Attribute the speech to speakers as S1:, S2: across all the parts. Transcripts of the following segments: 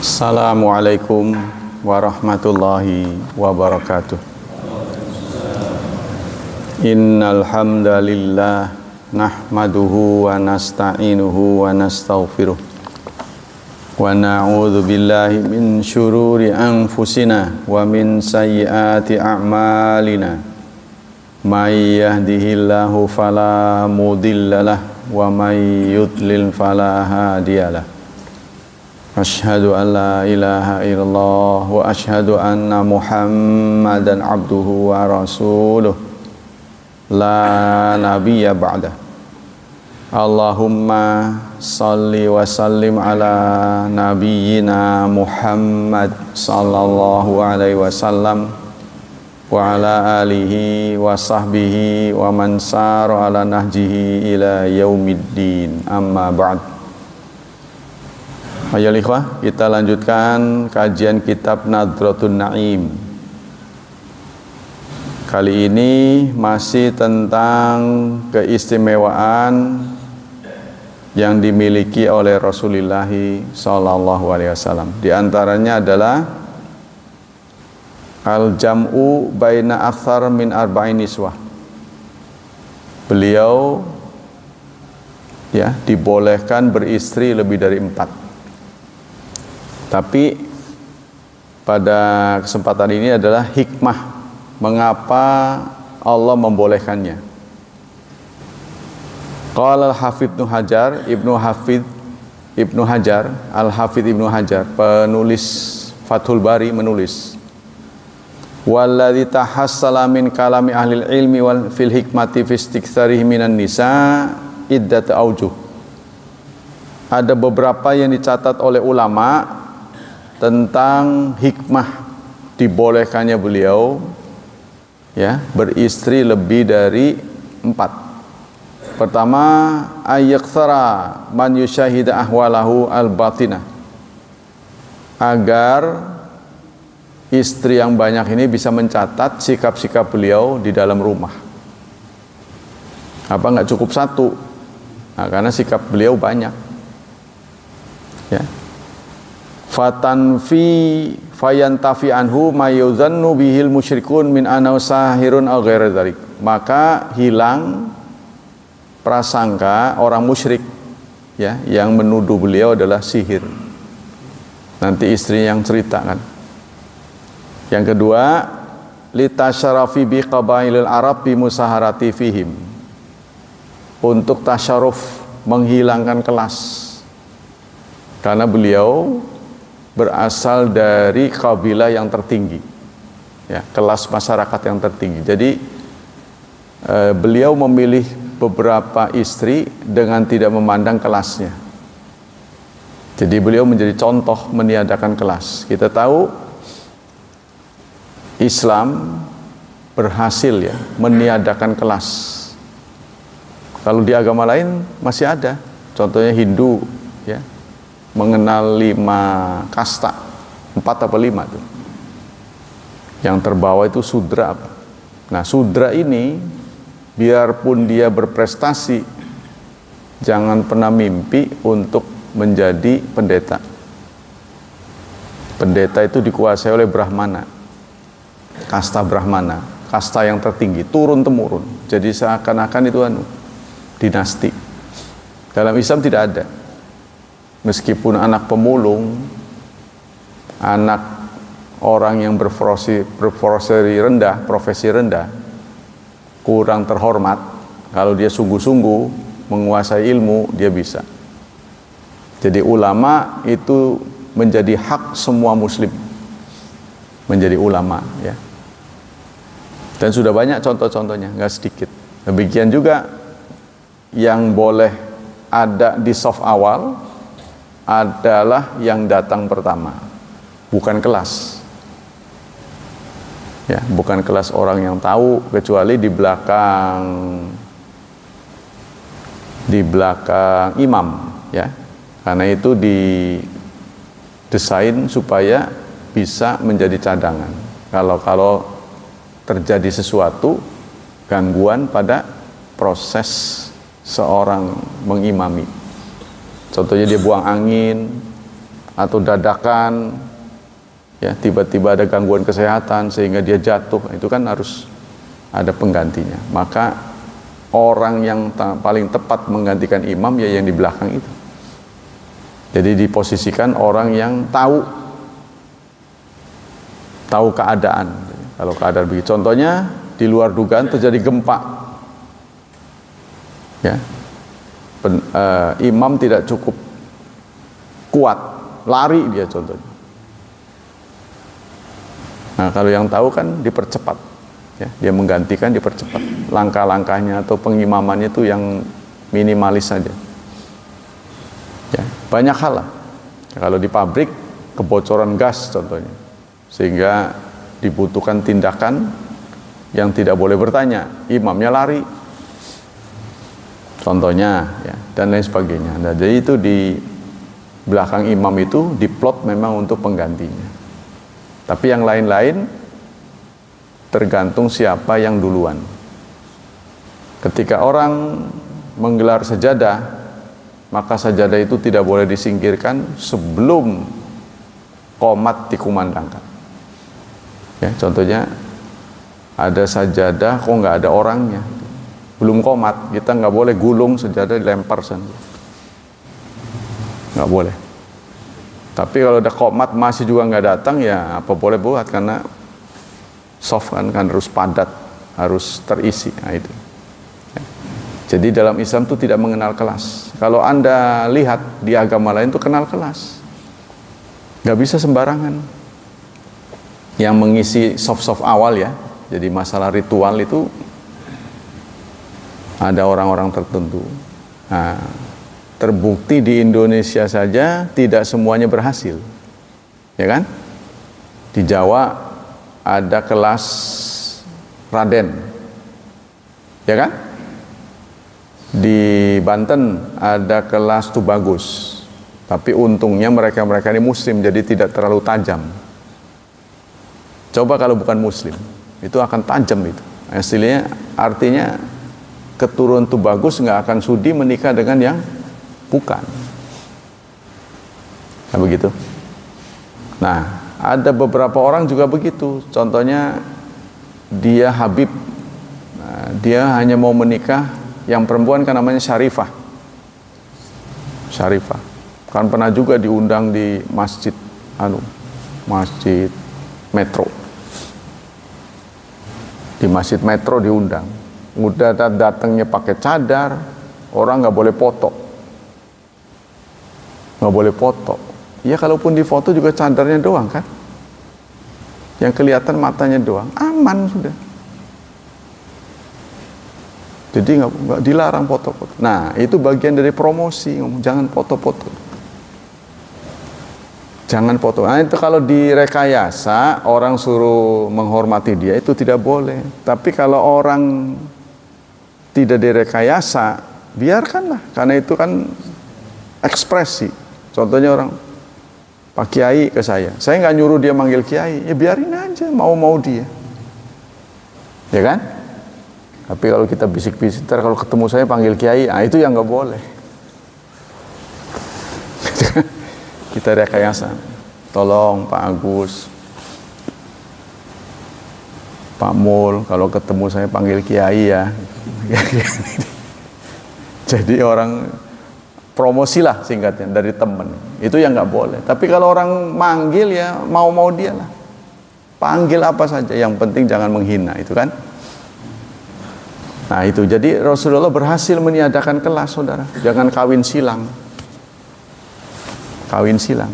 S1: Assalamualaikum warahmatullahi wabarakatuh. Innal hamdalillah nahmaduhu wa nasta'inuhu wa nastaghfiruh wa na'udzu billahi min syururi anfusina wa min sayyiati a'malina. May yahdihillahu fala mudhillalah wa may yudlil fala hadiyalah. Asyhadu an la ilaha illallah wa asyhadu anna Muhammadan abduhu wa rasuluh la nabiyya ba'dah. Allahumma salli wa sallim ala nabiyyina Muhammad sallallahu alaihi wasallam wa ala alihi wa sahbihi wa man sara ala nahjihi ila yaumiddin. Amma ba'd. Ayo ikhwah, kita lanjutkan kajian kitab Nadratun Naim. Kali ini masih tentang keistimewaan yang dimiliki oleh Rasulullah sallallahu alaihi wasallam. Di antaranya adalah al-jam'u baina aktsar min arba'in niswah. Beliau dibolehkan beristri lebih dari 4. Tapi pada kesempatan ini adalah hikmah mengapa Allah membolehkannya. Qala al-Hafidz Ibnu Hajar, Al-Hafidz Ibnu Hajar, penulis Fathul Bari menulis, walladzi tahassala min kalami ahli ilmi wal fil hikmati fi istiktsarihi minan nisa iddat aujuh. Ada beberapa yang dicatat oleh ulama tentang hikmah dibolehkannya beliau beristri lebih dari 4. Pertama, ayyaktsara man yusyahida ahwalahu al-batinah, agar istri yang banyak ini bisa mencatat sikap-sikap beliau di dalam rumah. Apa nggak cukup 1? Nah, karena sikap beliau banyak. Fayantafi anhu mayuzannu bihil musyrikun min anau sahirun aw ghairi dzalik. Maka hilang prasangka orang musyrik yang menuduh beliau adalah sihir. Nanti istri yang cerita kan. Yang kedua, litasyarafi bi qabailil arab bi musaharati fihim. Untuk tasyaruf, menghilangkan kelas. Karena beliau berasal dari kabilah yang tertinggi, kelas masyarakat yang tertinggi. Jadi beliau memilih beberapa istri dengan tidak memandang kelasnya. Jadi beliau menjadi contoh meniadakan kelas. Kita tahu Islam berhasil meniadakan kelas. Kalau di agama lain masih ada, contohnya Hindu mengenal 5 kasta, 4 atau 5 tuh. Yang terbawah itu Sudra. Nah, Sudra ini biarpun dia berprestasi, jangan pernah mimpi untuk menjadi pendeta. Pendeta itu dikuasai oleh Brahmana, kasta Brahmana, kasta yang tertinggi, turun temurun. Jadi seakan-akan itu dinasti. Dalam Islam tidak ada. Meskipun anak pemulung, anak orang yang profesi rendah, kurang terhormat, kalau dia sungguh-sungguh menguasai ilmu, dia bisa. Jadi ulama itu menjadi hak semua muslim, menjadi ulama. Dan sudah banyak contoh-contohnya, nggak sedikit. Demikian juga yang boleh ada di saf awal adalah yang datang pertama, bukan kelas. Bukan kelas orang yang tahu, kecuali di belakang imam, karena itu didesain supaya bisa menjadi cadangan. Kalau terjadi sesuatu gangguan pada proses seorang mengimami. Contohnya dia buang angin, atau dadakan, ya tiba-tiba ada gangguan kesehatan sehingga dia jatuh, itu kan harus ada penggantinya. Maka orang yang paling tepat menggantikan imam ya yang di belakang itu. Jadi diposisikan orang yang tahu keadaan. Kalau keadaan begitu, contohnya di luar dugaan terjadi gempa, ya, imam tidak cukup kuat, lari dia contohnya. Nah kalau yang tahu kan dipercepat, ya, dia menggantikan, dipercepat langkah-langkahnya atau pengimamannya itu yang minimalis saja. Ya, banyak hal lah. Kalau di pabrik kebocoran gas contohnya, sehingga dibutuhkan tindakan yang tidak boleh bertanya, imamnya lari contohnya, ya, dan lain sebagainya. Nah, jadi itu di belakang imam itu diplot memang untuk penggantinya. Tapi yang lain-lain tergantung siapa yang duluan. Ketika orang menggelar sajadah, maka sajadah itu tidak boleh disingkirkan sebelum qomat dikumandangkan. Ya, contohnya ada sajadah kok nggak ada orangnya, belum qomat, kita nggak boleh gulung sajadah dilempar sana, nggak boleh. Tapi kalau ada qomat masih juga nggak datang, ya apa boleh buat, karena soft kan harus padat, harus terisi. Nah, itu. Ya. Jadi dalam Islam itu tidak mengenal kelas. Kalau Anda lihat di agama lain itu kenal kelas, nggak bisa sembarangan. Yang mengisi soft-soft awal, ya, jadi masalah ritual itu ada orang-orang tertentu. Nah, terbukti di Indonesia saja tidak semuanya berhasil, ya kan? Di Jawa ada kelas Raden, ya kan? Di Banten ada kelas Tubagus, tapi untungnya mereka-mereka ini Muslim, jadi tidak terlalu tajam. Coba kalau bukan Muslim, itu akan tajam itu. Hasilnya artinya keturunan Tubagus nggak akan sudi menikah dengan yang bukan. Nah, begitu. Nah, ada beberapa orang juga begitu. Contohnya dia Habib, nah, dia hanya mau menikah yang perempuan, kan namanya Syarifah. Syarifah. Kan pernah juga diundang di masjid Metro. Di Masjid Metro diundang. Udah datangnya pakai cadar, orang nggak boleh foto. Nggak boleh foto. Ya kalaupun di foto juga cadarnya doang kan. Yang kelihatan matanya doang, aman sudah. Jadi nggak dilarang foto-foto. Nah, itu bagian dari promosi, jangan foto-foto. Jangan foto. Nah, itu kalau direkayasa, orang suruh menghormati dia, itu tidak boleh. Tapi kalau orang tidak direkayasa, biarkanlah. Karena itu kan ekspresi. Contohnya orang, Pak Kiai ke saya nggak nyuruh dia manggil Kiai, ya biarin aja, mau-mau dia. Ya kan? Tapi kalau kita bisik-bisik, kalau ketemu saya panggil Kiai, itu yang nggak boleh. Kita rekayasa, tolong Pak Agus, Pak Mul, kalau ketemu saya panggil Kiai ya. Jadi orang promosilah singkatnya dari temen, itu yang nggak boleh. Tapi kalau orang manggil ya mau-mau dia lah, panggil apa saja, yang penting jangan menghina, itu kan. Nah itu, jadi Rasulullah berhasil meniadakan kelas, saudara. Jangan kawin silang. Kawin silang,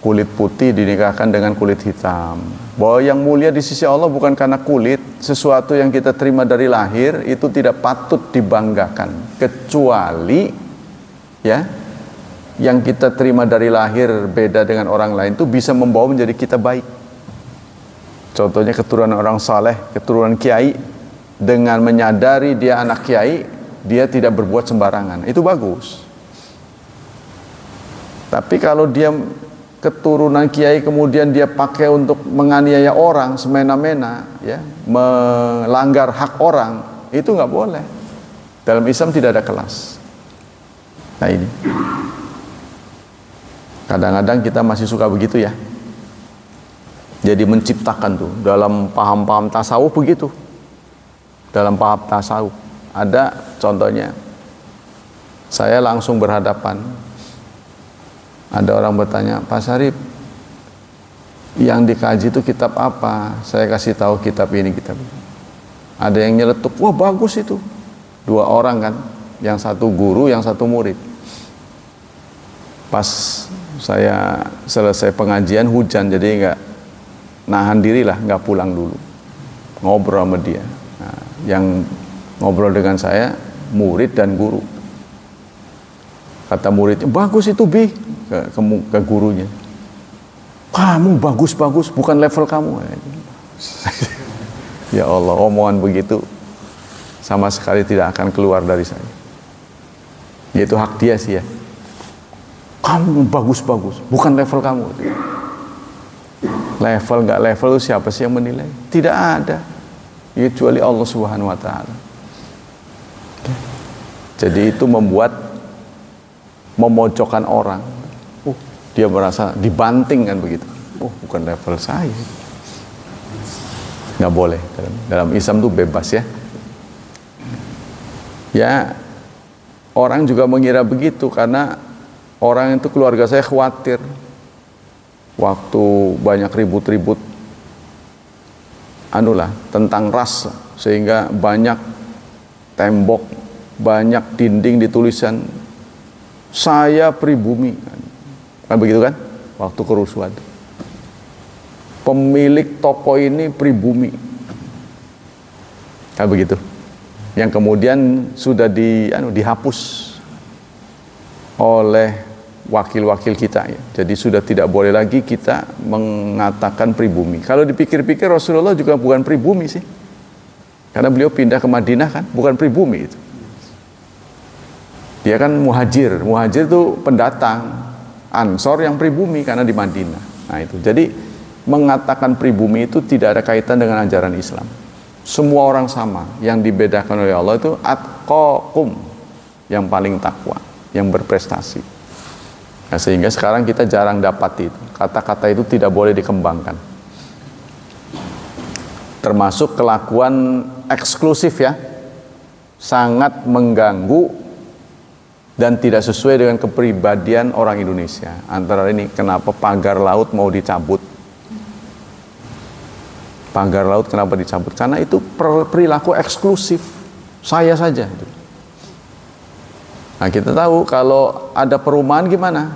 S1: kulit putih dinikahkan dengan kulit hitam. Bahwa yang mulia di sisi Allah bukan karena kulit, sesuatu yang kita terima dari lahir itu tidak patut dibanggakan, kecuali ya yang kita terima dari lahir beda dengan orang lain itu bisa membawa menjadi kita baik. Contohnya keturunan orang saleh, keturunan kiai, dengan menyadari dia anak kiai, dia tidak berbuat sembarangan, itu bagus. Tapi kalau dia keturunan kiai kemudian dia pakai untuk menganiaya orang semena-mena, ya, melanggar hak orang, itu nggak boleh. Dalam Islam tidak ada kelas. Nah ini. Kadang-kadang kita masih suka begitu ya. Jadi menciptakan tuh dalam paham-paham tasawuf begitu. Dalam paham tasawuf ada contohnya. Saya langsung berhadapan. Ada orang bertanya, Pak Syarif, yang dikaji itu kitab apa? Saya kasih tahu kitab ini, kitab ini. Ada yang nyeletuk, wah bagus itu. 2 orang kan, yang satu guru, yang satu murid. Pas saya selesai pengajian hujan, jadi nggak nahan diri lah, nggak pulang dulu. Ngobrol sama dia. Nah, yang ngobrol dengan saya murid dan guru. Kata muridnya, bagus itu Bi, ke gurunya. Kamu bagus-bagus, bukan level kamu. Ya Allah, omongan begitu sama sekali tidak akan keluar dari saya. Itu hak dia sih ya. Kamu bagus-bagus, bukan level kamu. Level nggak level siapa sih yang menilai? Tidak ada, kecuali Allah Subhanahu Wa Taala. Jadi itu memojokkan orang. Dia merasa dibanting kan begitu. Bukan level saya. Nggak boleh. Dalam Islam itu bebas ya. Ya, orang juga mengira begitu karena orang itu keluarga saya khawatir. Waktu banyak ribut-ribut tentang ras, sehingga banyak tembok, banyak dinding ditulisan saya pribumi. Kan begitu kan? Waktu kerusuhan. Pemilik toko ini pribumi. Kan begitu. Yang kemudian sudah dihapus oleh wakil-wakil kita ya. Jadi sudah tidak boleh lagi kita mengatakan pribumi. Kalau dipikir-pikir Rasulullah juga bukan pribumi sih. Karena beliau pindah ke Madinah kan, bukan pribumi itu. Dia kan muhajir. Muhajir itu pendatang. Ansor yang pribumi karena di Madinah. Nah itu. Jadi mengatakan pribumi itu tidak ada kaitan dengan ajaran Islam. Semua orang sama. Yang dibedakan oleh Allah itu atqakum, yang paling takwa, yang berprestasi. Nah, sehingga sekarang kita jarang dapat itu. Kata-kata itu tidak boleh dikembangkan. Termasuk kelakuan eksklusif ya. Sangat mengganggu dan tidak sesuai dengan kepribadian orang Indonesia. Antara ini, kenapa pagar laut mau dicabut? Pagar laut kenapa dicabut? Karena itu perilaku eksklusif. Saya saja. Nah, kita tahu kalau ada perumahan gimana?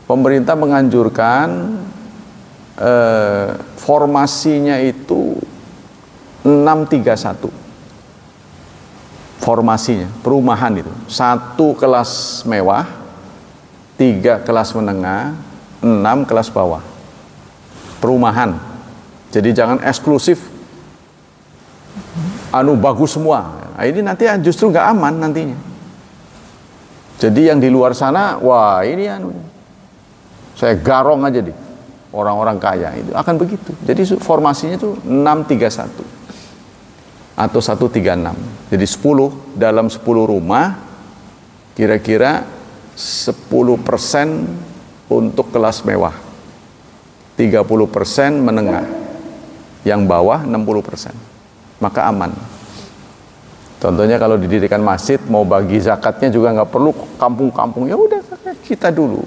S1: Pemerintah menganjurkan formasinya itu 631. Formasinya, perumahan itu 1 kelas mewah, 3 kelas menengah, 6 kelas bawah. Perumahan. Jadi jangan eksklusif. Bagus semua. Nah, ini nanti justru nggak aman nantinya. Jadi yang di luar sana, wah ini saya garong aja deh. Orang-orang kaya itu akan begitu. Jadi formasinya itu 631. Atau 136. Jadi 10 dalam 10 rumah kira-kira 10% untuk kelas mewah, 30% menengah, yang bawah 60%. Maka aman. Contohnya kalau didirikan masjid mau bagi zakatnya juga nggak perlu kampung-kampung, ya udah kita dulu.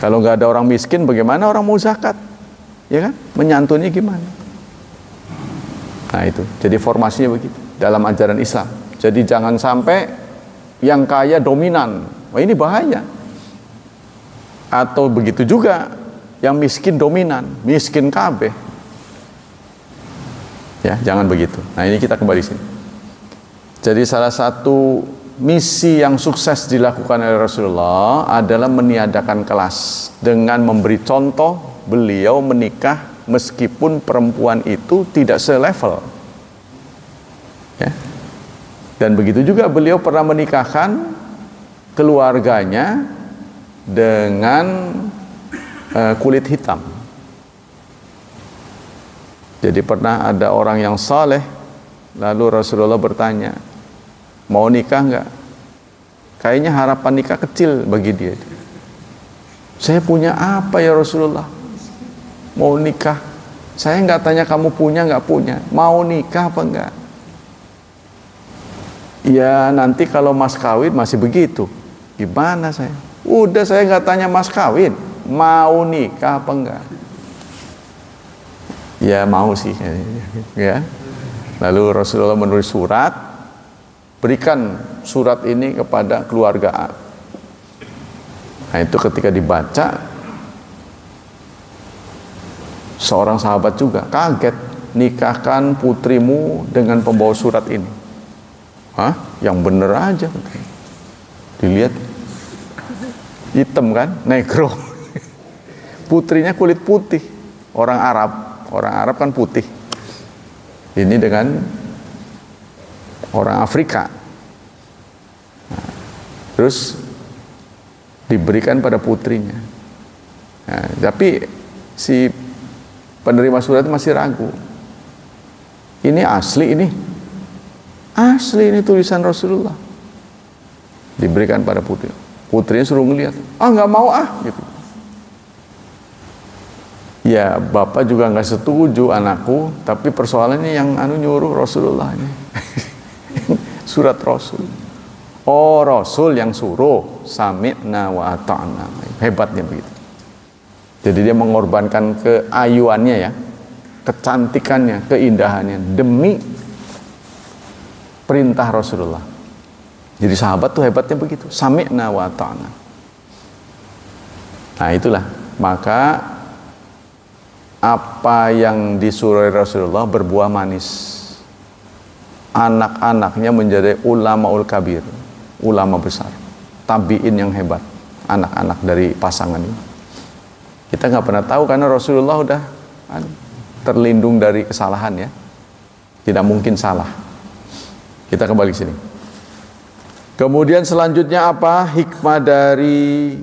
S1: Kalau nggak ada orang miskin, bagaimana orang mau zakat? Ya kan? Menyantuni gimana? Nah itu, jadi formasinya begitu dalam ajaran Islam. Jadi jangan sampai yang kaya dominan. Wah ini bahaya. Atau begitu juga yang miskin dominan, miskin kabeh. Ya, jangan begitu. Nah ini kita kembali sini. Jadi salah satu misi yang sukses dilakukan oleh Rasulullah adalah meniadakan kelas dengan memberi contoh. Beliau menikah meskipun perempuan itu tidak selevel ya. Dan begitu juga beliau pernah menikahkan keluarganya dengan kulit hitam. Jadi pernah ada orang yang saleh, lalu Rasulullah bertanya, mau nikah enggak? Kayaknya harapan nikah kecil bagi dia. Saya punya apa ya Rasulullah? Mau nikah. Saya nggak tanya kamu punya nggak punya. Mau nikah apa enggak? Ya nanti kalau mas kawin masih begitu. Gimana saya? Udah saya nggak tanya mas kawin. Mau nikah apa enggak? Ya mau sih. Ya. Lalu Rasulullah menulis surat. Berikan surat ini kepada keluarga A. Nah itu ketika dibaca, seorang sahabat juga kaget, nikahkan putrimu dengan pembawa surat ini. Hah? Yang bener aja. Dilihat, hitam kan, negro. Putrinya kulit putih, orang Arab kan putih. Ini dengan orang Afrika. Nah, terus diberikan pada putrinya. Nah, tapi si penerima surat masih ragu. Ini asli ini. Asli ini tulisan Rasulullah. Diberikan pada putri. Putrinya suruh ngeliat. Nggak mau gitu. Ya bapak juga nggak setuju anakku, tapi persoalannya yang nyuruh Rasulullah ini. Surat Rasul. Oh Rasul yang suruh, sami'na wa ata'na. Hebatnya begitu. Jadi dia mengorbankan keayuannya ya, kecantikannya, keindahannya demi perintah Rasulullah. Jadi sahabat tuh hebatnya begitu, sami'na wa ata'na. Nah itulah, maka apa yang disuruh Rasulullah berbuah manis. Anak-anaknya menjadi ulamaul kabir, ulama besar, tabiin yang hebat, anak-anak dari pasangan ini. Kita nggak pernah tahu karena Rasulullah udah terlindung dari kesalahan ya, tidak mungkin salah. Kita kembali sini. Kemudian selanjutnya apa hikmah dari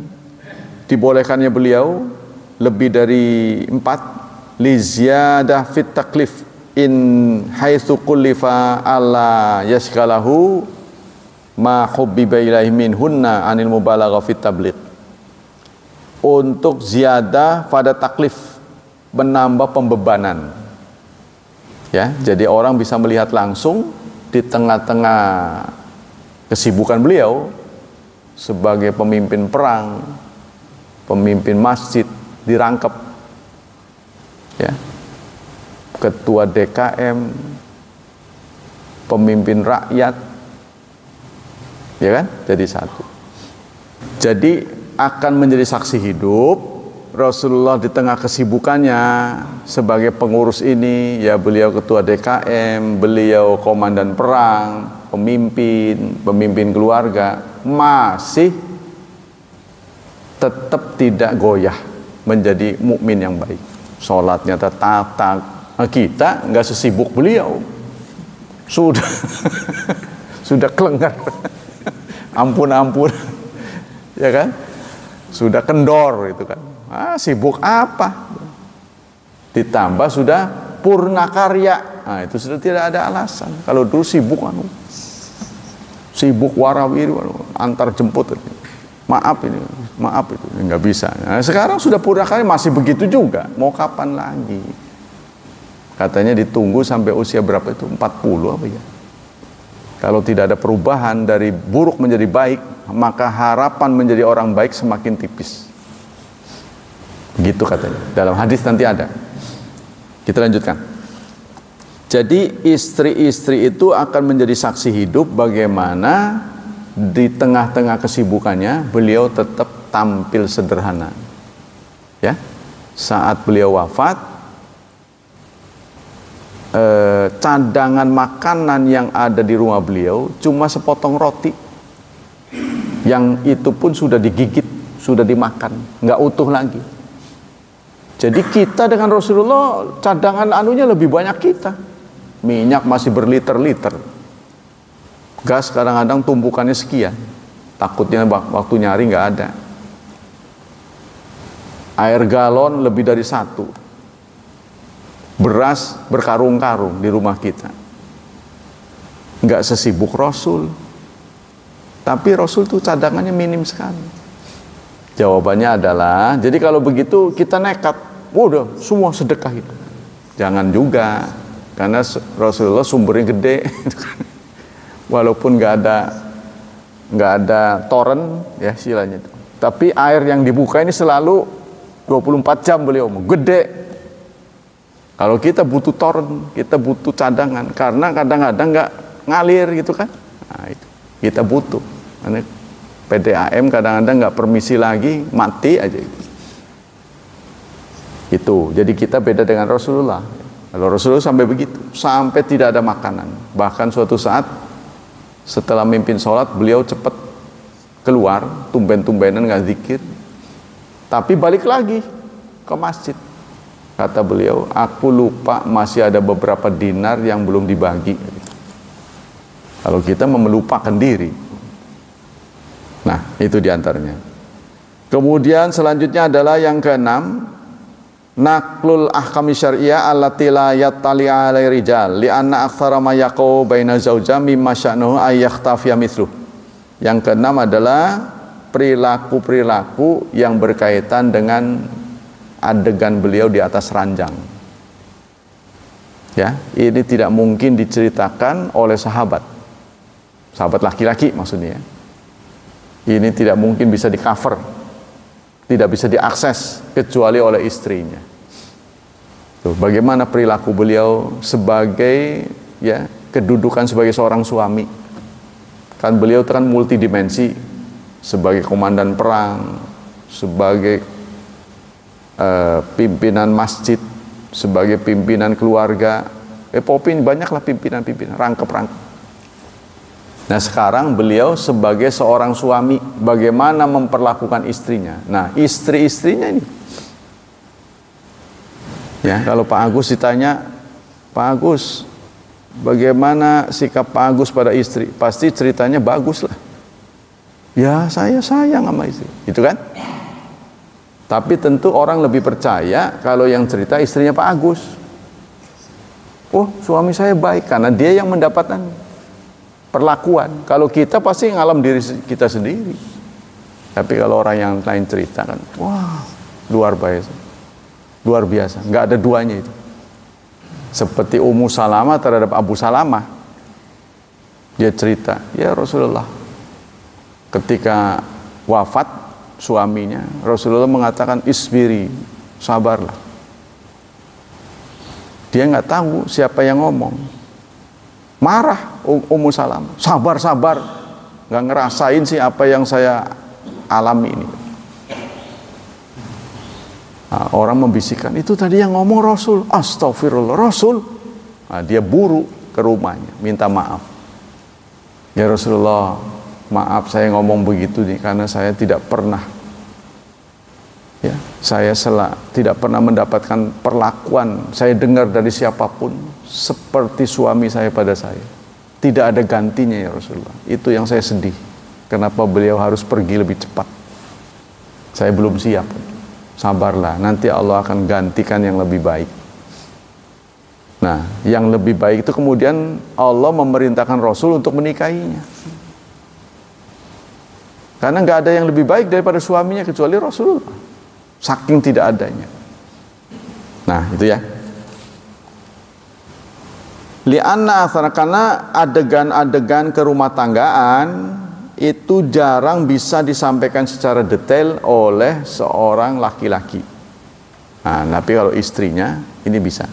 S1: dibolehkannya beliau lebih dari 4 li ziyadah fit taklif in haitsu kullifa alla yashghalahu ma hubbiba ilaihi minhunna anil mubalagha fit tabligh. Untuk ziyadah pada taklif, menambah pembebanan. Ya, jadi orang bisa melihat langsung di tengah-tengah kesibukan beliau sebagai pemimpin perang, pemimpin masjid dirangkap. Ya. Ketua DKM, pemimpin rakyat, ya kan? Jadi satu. Jadi akan menjadi saksi hidup Rasulullah di tengah kesibukannya sebagai pengurus ini, ya beliau ketua DKM, beliau komandan perang, pemimpin keluarga, masih tetap tidak goyah menjadi mukmin yang baik. Sholatnya tetap. Kita nggak sesibuk beliau, sudah sudah kelenggar, ampun, ya kan, sudah kendor itu kan, sibuk apa? Ditambah sudah purna karya, nah itu sudah tidak ada alasan. Kalau dulu sibuk warawiri, antar jemput, maaf itu nggak bisa. Nah, sekarang sudah purna karya masih begitu juga, mau kapan lagi? Katanya ditunggu sampai usia berapa itu? 40 apa ya? Kalau tidak ada perubahan dari buruk menjadi baik, maka harapan menjadi orang baik semakin tipis. Begitu katanya. Dalam hadis nanti ada. Kita lanjutkan. Jadi istri-istri itu akan menjadi saksi hidup bagaimana di tengah-tengah kesibukannya beliau tetap tampil sederhana. Ya. Saat beliau wafat, cadangan makanan yang ada di rumah beliau cuma sepotong roti, yang itu pun sudah digigit, sudah dimakan, nggak utuh lagi. Jadi kita dengan Rasulullah cadangan anunya lebih banyak kita. Minyak masih berliter-liter, gas kadang-kadang tumpukannya sekian, takutnya waktu nyari nggak ada. Air galon lebih dari 1. Beras berkarung-karung di rumah kita. Nggak sesibuk Rasul. Tapi Rasul tuh cadangannya minim sekali. Jawabannya adalah, jadi kalau begitu kita nekat, udah semua sedekah itu. Jangan juga, karena Rasulullah sumbernya gede, walaupun nggak ada toren ya istilahnya itu. Tapi air yang dibuka ini selalu 24 jam beliau gede. Kalau kita butuh toren, kita butuh cadangan, karena kadang-kadang nggak ngalir gitu kan. Nah, itu kita butuh. Karena PDAM kadang-kadang nggak permisi lagi, mati aja itu. Jadi kita beda dengan Rasulullah. Kalau Rasulullah sampai begitu, sampai tidak ada makanan. Bahkan suatu saat setelah mimpin sholat, beliau cepat keluar, tumben-tumbenan nggak zikir, tapi balik lagi ke masjid. Kata beliau, aku lupa masih ada beberapa dinar yang belum dibagi. Kalau kita melupakan diri. Nah, itu diantaranya. Kemudian selanjutnya adalah yang keenam, naqlul ahkami syar'iyyah allati la yattali 'alai rijal li anna aktsara ma yaqau baina zauja mimma sya'nuhu ay yakhtafiya mithluh. Yang keenam adalah perilaku-perilaku yang berkaitan dengan adegan beliau di atas ranjang. Ya, ini tidak mungkin diceritakan oleh sahabat laki-laki maksudnya. Ini tidak mungkin bisa di cover, tidak bisa diakses kecuali oleh istrinya. Tuh, bagaimana perilaku beliau sebagai ya kedudukan sebagai seorang suami. Kan beliau kan multidimensi, sebagai komandan perang, sebagai pimpinan masjid, sebagai pimpinan keluarga. Popin banyaklah pimpinan-pimpinan, rangkep-rangkep. Nah sekarang beliau sebagai seorang suami, bagaimana memperlakukan istrinya. Nah istri-istrinya ini, ya kalau Pak Agus ditanya, Pak Agus, bagaimana sikap Pak Agus pada istri? Pasti ceritanya bagus lah. Ya saya sayang sama istri, itu kan? Tapi tentu orang lebih percaya kalau yang cerita istrinya Pak Agus. Oh suami saya baik, karena dia yang mendapatkan perlakuan. Kalau kita pasti ngalam diri kita sendiri. Tapi kalau orang yang lain cerita kan, wah luar biasa, nggak ada duanya itu. Seperti Ummu Salamah terhadap Abu Salamah, dia cerita, ya Rasulullah, ketika wafat suaminya, Rasulullah mengatakan isbiri, sabarlah. Dia nggak tahu siapa yang ngomong. Marah Ummu Salamah, sabar, nggak ngerasain sih apa yang saya alami ini. Nah, orang membisikkan, itu tadi yang ngomong Rasul. Astagfirullah, Rasul. Nah, dia buru ke rumahnya, minta maaf. Ya Rasulullah, maaf saya ngomong begitu nih, karena saya tidak pernah, ya, tidak pernah mendapatkan perlakuan saya dengar dari siapapun seperti suami saya pada saya. Tidak ada gantinya ya Rasulullah. Itu yang saya sedih. Kenapa beliau harus pergi lebih cepat? Saya belum siap. Sabarlah, nanti Allah akan gantikan yang lebih baik. Nah, yang lebih baik itu kemudian Allah memerintahkan Rasul untuk menikahinya. Karena nggak ada yang lebih baik daripada suaminya kecuali Rasulullah. Saking tidak adanya. Nah, itu ya. Li'anna karena adegan-adegan kerumah tanggaan itu jarang bisa disampaikan secara detail oleh seorang laki-laki. Nah, tapi kalau istrinya ini bisa.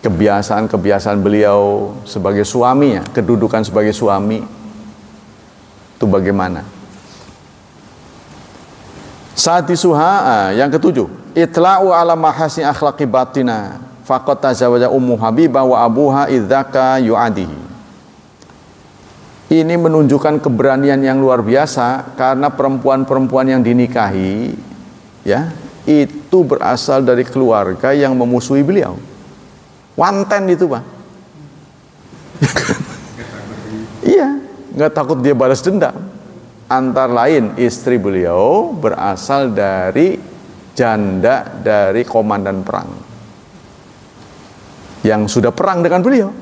S1: Kebiasaan-kebiasaan beliau sebagai suaminya, kedudukan sebagai suami itu bagaimana? Sadisuha, yang ketujuh, itla'u ala mahasni akhlaqi batina faqad tazawaja Ummu Habibah wa abuha idzaka yu'adihi. Ini menunjukkan keberanian yang luar biasa karena perempuan-perempuan yang dinikahi ya, itu berasal dari keluarga yang memusuhi beliau. Wanten itu, Pak. Iya, nggak takut dia balas dendam. Antara lain istri beliau berasal dari janda dari komandan perang yang sudah perang dengan beliau,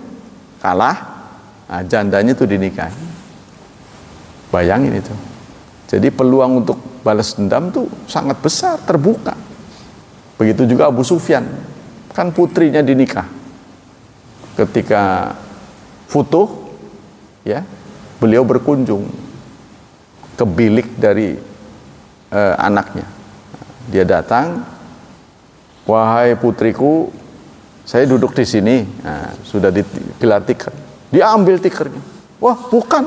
S1: kalah, nah, jandanya itu dinikahi. Bayangin itu. Jadi peluang untuk balas dendam tuh sangat besar, terbuka. Begitu juga Abu Sufyan, kan putrinya dinikah. Ketika Futuh, ya, beliau berkunjung ke bilik dari anaknya. Dia datang, wahai putriku, saya duduk di sini. Nah, sudah digelar tikar. Dia ambil tikernya. Wah, bukan.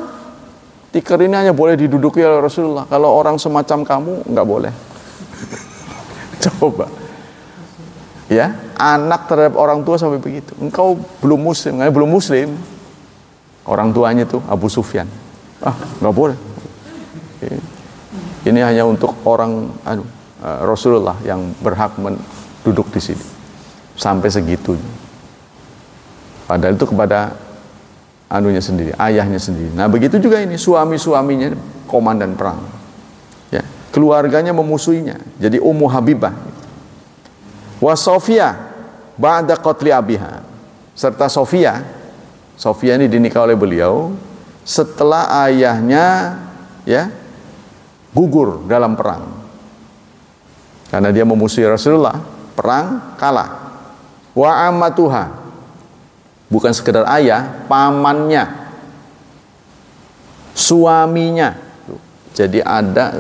S1: Tikar ini hanya boleh diduduki oleh Rasulullah. Kalau orang semacam kamu, nggak boleh. Coba. Ya, anak terhadap orang tua sampai begitu. Engkau belum muslim, belum muslim. Orang tuanya itu Abu Sufyan. Ah, nggak boleh. Ini hanya untuk orang Rasulullah yang berhak duduk di sini. Sampai segitunya. Padahal itu kepada anunya sendiri, ayahnya sendiri. Nah, begitu juga ini suami-suaminya komandan perang. Ya, keluarganya memusuhinya. Jadi Ummu Habibah. Wa Sofia ba'da qatli abiha. Serta Sofia ini dinikah oleh beliau setelah ayahnya ya gugur dalam perang. Karena dia memusuhi Rasulullah, perang kalah. Wa ammatuha, bukan sekedar ayah, pamannya, suaminya. Jadi ada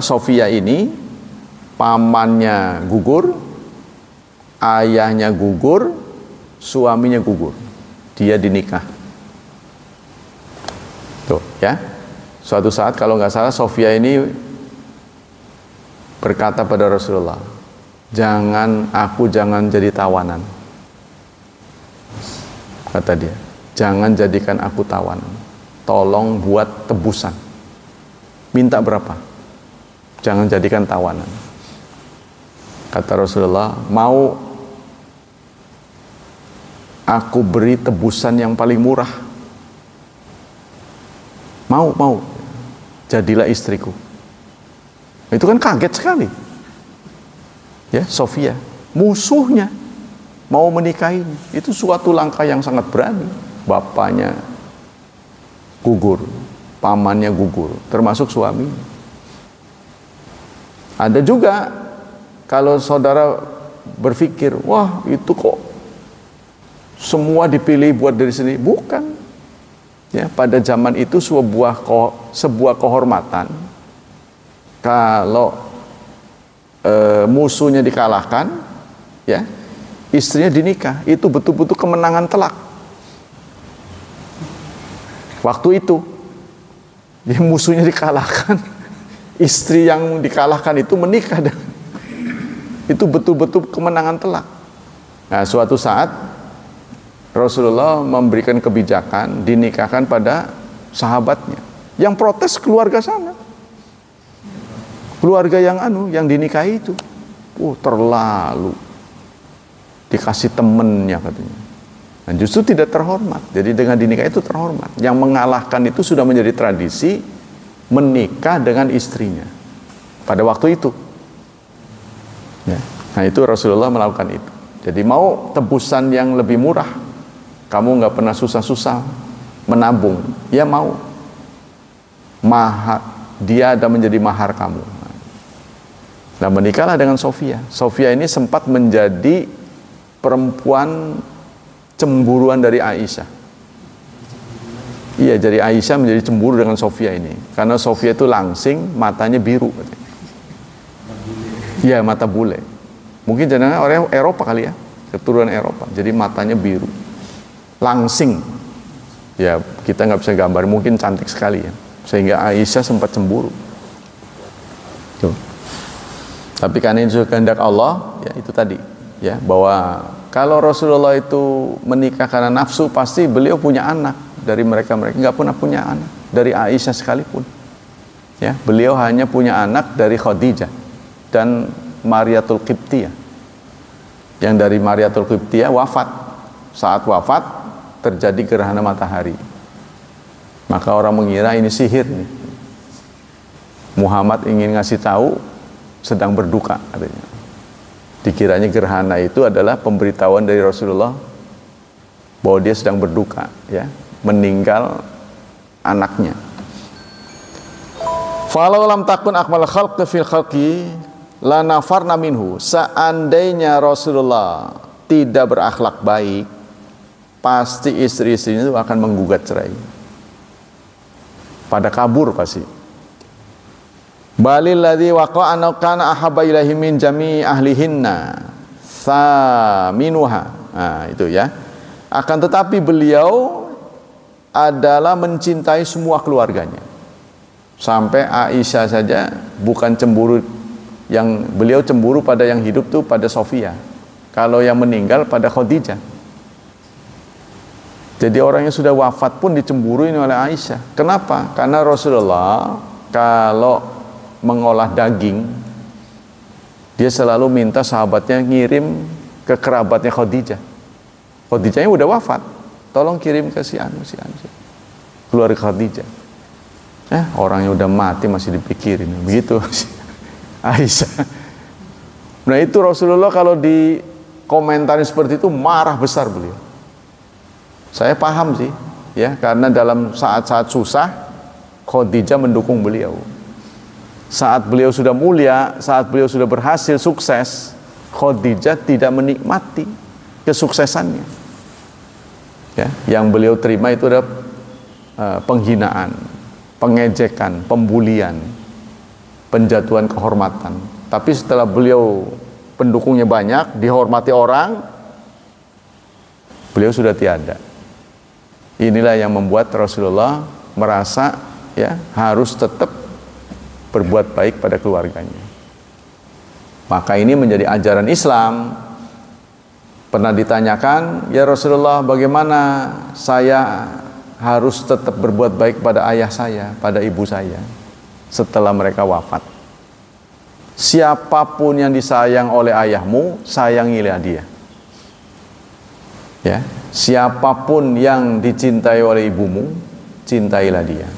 S1: Sofia ini pamannya gugur, ayahnya gugur, suaminya gugur. Dia dinikah. Tuh, ya. Suatu saat kalau nggak salah Sofia ini berkata pada Rasulullah, jangan jadi tawanan. Kata dia, jangan jadikan aku tawanan. Tolong buat tebusan. Minta berapa? Jangan jadikan tawanan. Kata Rasulullah, mau aku beri tebusan yang paling murah? Mau. Jadilah istriku. Itu kan kaget sekali. Ya, Sofia, musuhnya mau menikahinya. Itu suatu langkah yang sangat berani. Bapaknya gugur, pamannya gugur, termasuk suami. Ada juga kalau saudara berpikir, wah itu kok semua dipilih buat diri sendiri. Bukan. Ya, pada zaman itu sebuah kehormatan kalau musuhnya dikalahkan, ya, istrinya dinikah, itu betul-betul kemenangan telak. Waktu itu, ya, musuhnya dikalahkan, istri yang dikalahkan itu menikah, itu betul-betul kemenangan telak. Nah, suatu saat Rasulullah memberikan kebijakan dinikahkan pada sahabatnya. Yang protes keluarga sana. Keluarga yang dinikahi itu. Terlalu. Dikasih temennya katanya. Dan justru tidak terhormat. Jadi dengan dinikah itu terhormat. Yang mengalahkan itu sudah menjadi tradisi menikah dengan istrinya. Pada waktu itu. Ya. Nah, itu Rasulullah melakukan itu. Jadi mau tebusan yang lebih murah. Kamu nggak pernah susah-susah menabung, ya mau. Dia ada menjadi mahar kamu. Nah, menikahlah dengan Sofia. Sofia ini sempat menjadi perempuan cemburuan dari Aisyah. Iya, jadi Aisyah menjadi cemburu dengan Sofia ini. Karena Sofia itu langsing, matanya biru. Iya, mata bule. Mungkin jangan orang Eropa kali ya, keturunan Eropa. Jadi matanya biru. Langsing, ya kita nggak bisa gambar, mungkin cantik sekali ya, sehingga Aisyah sempat cemburu. Tuh. Tapi karena itu kehendak Allah, ya itu tadi, ya bahwa kalau Rasulullah itu menikah karena nafsu, pasti beliau punya anak dari mereka nggak pernah punya anak dari Aisyah sekalipun. Ya, beliau hanya punya anak dari Khadijah dan Mariatul Qibtiyah. Yang dari Mariatul Qibtiyah wafat. Saat wafat terjadi gerhana matahari. Maka orang mengira ini sihir nih. Muhammad ingin ngasih tahu sedang berduka katanya. Dikiranya gerhana itu adalah pemberitahuan dari Rasulullah bahwa dia sedang berduka, ya, meninggal anaknya. Falau lam takun akmal khalqi fil khalqi la nafarna minhu. Seandainya Rasulullah tidak berakhlak baik, pasti istri-istrinya itu akan menggugat cerai. Pada kabur pasti. Balil ladzi waqa'a kana ahabba ilaihi min jami'i ahlihinna thaminuha. Nah, itu ya. Akan tetapi beliau adalah mencintai semua keluarganya. Sampai Aisyah saja bukan cemburu, yang beliau cemburu pada yang hidup tuh pada Sofia. Kalau yang meninggal pada Khadijah. Jadi orang yang sudah wafat pun dicemburuin oleh Aisyah. Kenapa? Karena Rasulullah kalau mengolah daging, dia selalu minta sahabatnya ngirim ke kerabatnya Khadijah. Khadijahnya udah wafat, tolong kirim ke si anu. Keluarga Khadijah. Orang yang udah mati masih dipikirin, begitu Aisyah. Nah itu Rasulullah kalau di komentarin seperti itu marah besar beliau. Saya paham sih, ya, karena dalam saat-saat susah Khadijah mendukung beliau. Saat beliau sudah mulia, saat beliau sudah berhasil, sukses, Khadijah tidak menikmati kesuksesannya. Ya, yang beliau terima itu adalah penghinaan, pengejekan, pembulian, penjatuhan kehormatan. Tapi setelah beliau pendukungnya banyak, dihormati orang, beliau sudah tiada. Inilah yang membuat Rasulullah merasa ya harus tetap berbuat baik pada keluarganya. Maka ini menjadi ajaran Islam. Pernah ditanyakan, ya Rasulullah, bagaimana saya harus tetap berbuat baik pada ayah saya, pada ibu saya setelah mereka wafat? Siapapun yang disayang oleh ayahmu, sayangilah dia. Ya, siapapun yang dicintai oleh ibumu, cintailah dia.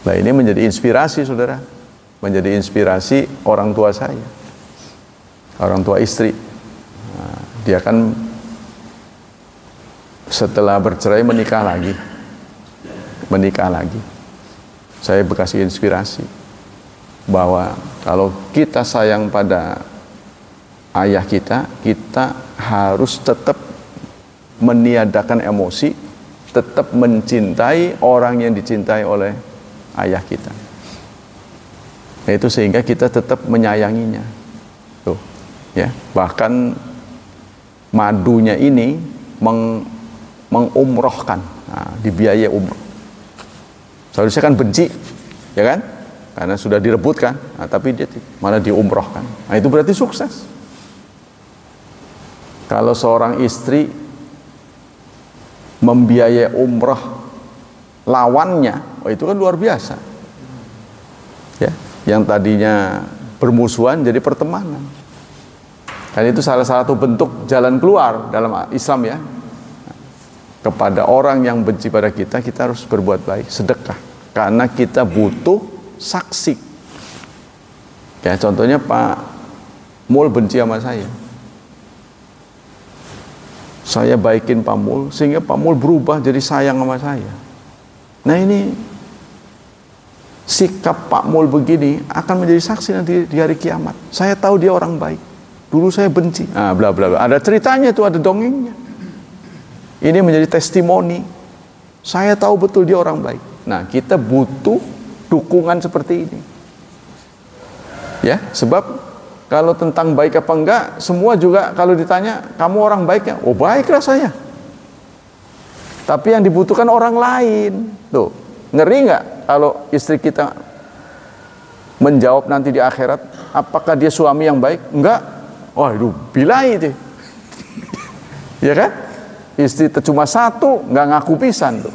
S1: Nah ini menjadi inspirasi saudara, menjadi inspirasi orang tua saya, orang tua istri. Nah, dia kan setelah bercerai menikah lagi. Saya berkasih inspirasi bahwa kalau kita sayang pada ayah kita, kita harus tetap meniadakan emosi, tetap mencintai orang yang dicintai oleh ayah kita. Nah, itu sehingga kita tetap menyayanginya. Tuh, ya. Bahkan madunya ini mengumrohkan, dibiayai umroh. Seharusnya kan benci, ya kan? Karena sudah direbutkan, tapi dia malah diumrohkan. Nah, itu berarti sukses. Kalau seorang istri membiayai umroh lawannya, itu kan luar biasa. Ya, yang tadinya bermusuhan jadi pertemanan. Dan itu salah satu bentuk jalan keluar dalam Islam ya. Kepada orang yang benci pada kita, kita harus berbuat baik, sedekah. Karena kita butuh saksi. Ya, contohnya Pak Mul benci sama saya. Saya baikin Pak Mul sehingga Pak Mul berubah jadi sayang sama saya. Nah ini sikap Pak Mul begini akan menjadi saksi nanti di hari kiamat. Saya tahu dia orang baik. Dulu saya benci. Bla bla bla. Ada ceritanya itu, ada dongengnya. Ini menjadi testimoni. Saya tahu betul dia orang baik. Nah, kita butuh dukungan seperti ini. Ya, sebab kalau tentang baik apa enggak, semua juga kalau ditanya, kamu orang baik ya? Oh, baiklah saya. Tapi yang dibutuhkan orang lain. Tuh, ngeri nggak kalau istri kita menjawab nanti di akhirat, apakah dia suami yang baik? Enggak. Waduh, bilai itu. Ya kan? Istri cuma satu, nggak ngaku pisan tuh.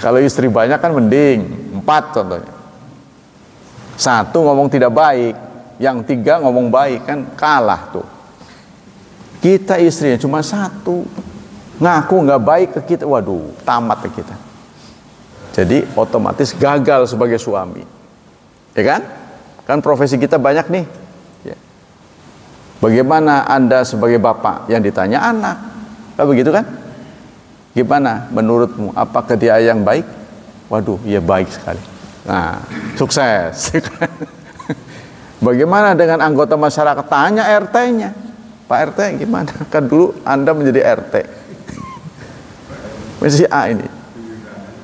S1: Kalau istri banyak kan mending, 4 contohnya. 1 ngomong tidak baik, yang 3 ngomong baik, kan kalah tuh. Kita istrinya cuma 1. Ngaku nggak baik ke kita, waduh, tamat ke kita. Jadi otomatis gagal sebagai suami, ya kan? Kan profesi kita banyak nih. Ya. Bagaimana Anda sebagai bapak yang ditanya anak, begitu kan? Gimana menurutmu? Apakah dia yang baik? Waduh, ya baik sekali. Nah, sukses. Bagaimana dengan anggota masyarakat? Tanya RT-nya. Pak RT gimana? Kan dulu Anda menjadi RT. Masih A ini.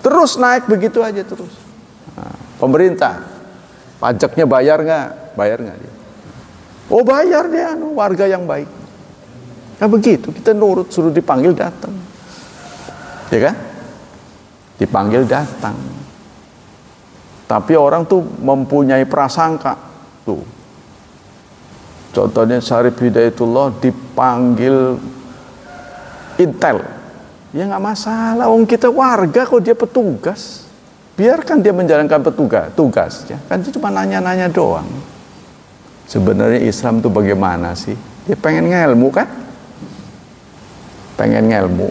S1: Terus naik begitu aja terus. Nah, pemerintah, pajaknya bayar nggak? Bayar nggak dia? Oh bayar dia, warga yang baik. Nah begitu, kita nurut, suruh dipanggil datang. Ya kan? Dipanggil datang. Tapi orang tuh mempunyai prasangka. Tuh. Contohnya Syarif Hidayatullah dipanggil Intel. Ya nggak masalah, wong kita warga kok, dia petugas. Biarkan dia menjalankan tugas ya. Kan itu cuma nanya-nanya doang. Sebenarnya Islam tuh bagaimana sih? Dia pengen ngelmu kan? Pengen ngelmu.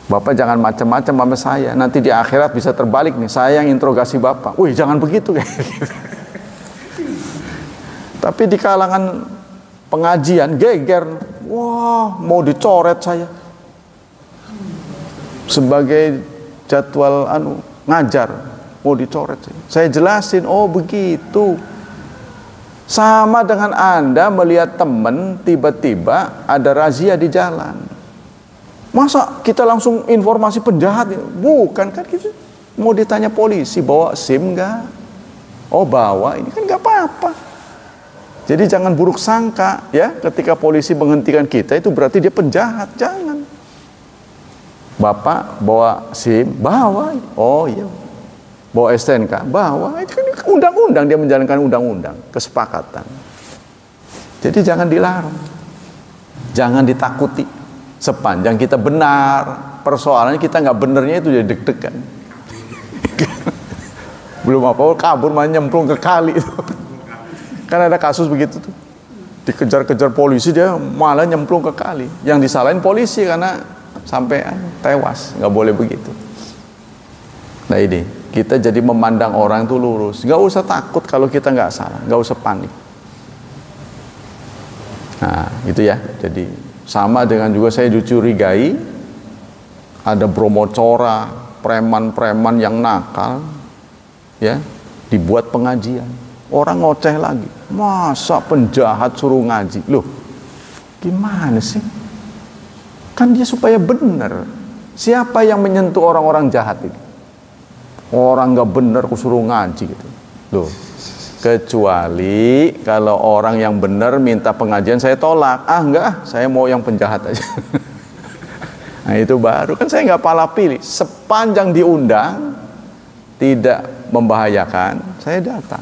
S1: Bapak jangan macam-macam sama saya. Nanti di akhirat bisa terbalik nih. Saya yang interogasi Bapak. Wih, jangan begitu kayak gitu. Tapi di kalangan pengajian geger. Wah, mau dicoret saya. Sebagai jadwal ngajar mau dicoret. Saya jelasin, oh begitu. Sama dengan Anda melihat teman tiba-tiba ada razia di jalan. Masa kita langsung informasi penjahat? Bukan kan gitu. Mau ditanya polisi, bawa SIM enggak? Oh bawa, ini kan enggak apa-apa. Jadi jangan buruk sangka ya, ketika polisi menghentikan kita itu berarti dia penjahat. Jangan. Bapak bawa SIM, bawa. Oh iya. Bawa STNK, bawa. Itu kan undang-undang, dia menjalankan undang-undang, kesepakatan. Jadi jangan dilarang. Jangan ditakuti. Sepanjang kita benar, persoalannya kita nggak benernya itu jadi deg-degan. Belum apa, kabur malah nyemplung ke kali. Kan ada kasus begitu tuh. Dikejar-kejar polisi dia malah nyemplung ke kali. Yang disalahin polisi karena sampai tewas. Nggak boleh begitu. Nah ini, kita jadi memandang orang itu lurus. Nggak usah takut kalau kita nggak salah. Nggak usah panik. Nah itu ya, jadi sama dengan juga saya dicurigai ada bromocora, preman-preman yang nakal ya, dibuat pengajian. Orang ngoceh lagi. Masa penjahat suruh ngaji? Loh, gimana sih? Kan dia supaya benar. Siapa yang menyentuh orang-orang jahat itu? Orang nggak benar kok suruh ngaji gitu. Loh, kecuali kalau orang yang benar minta pengajian saya tolak. Ah enggak, saya mau yang penjahat aja. Nah itu baru, kan saya nggak pala pilih. Sepanjang diundang tidak membahayakan, saya datang.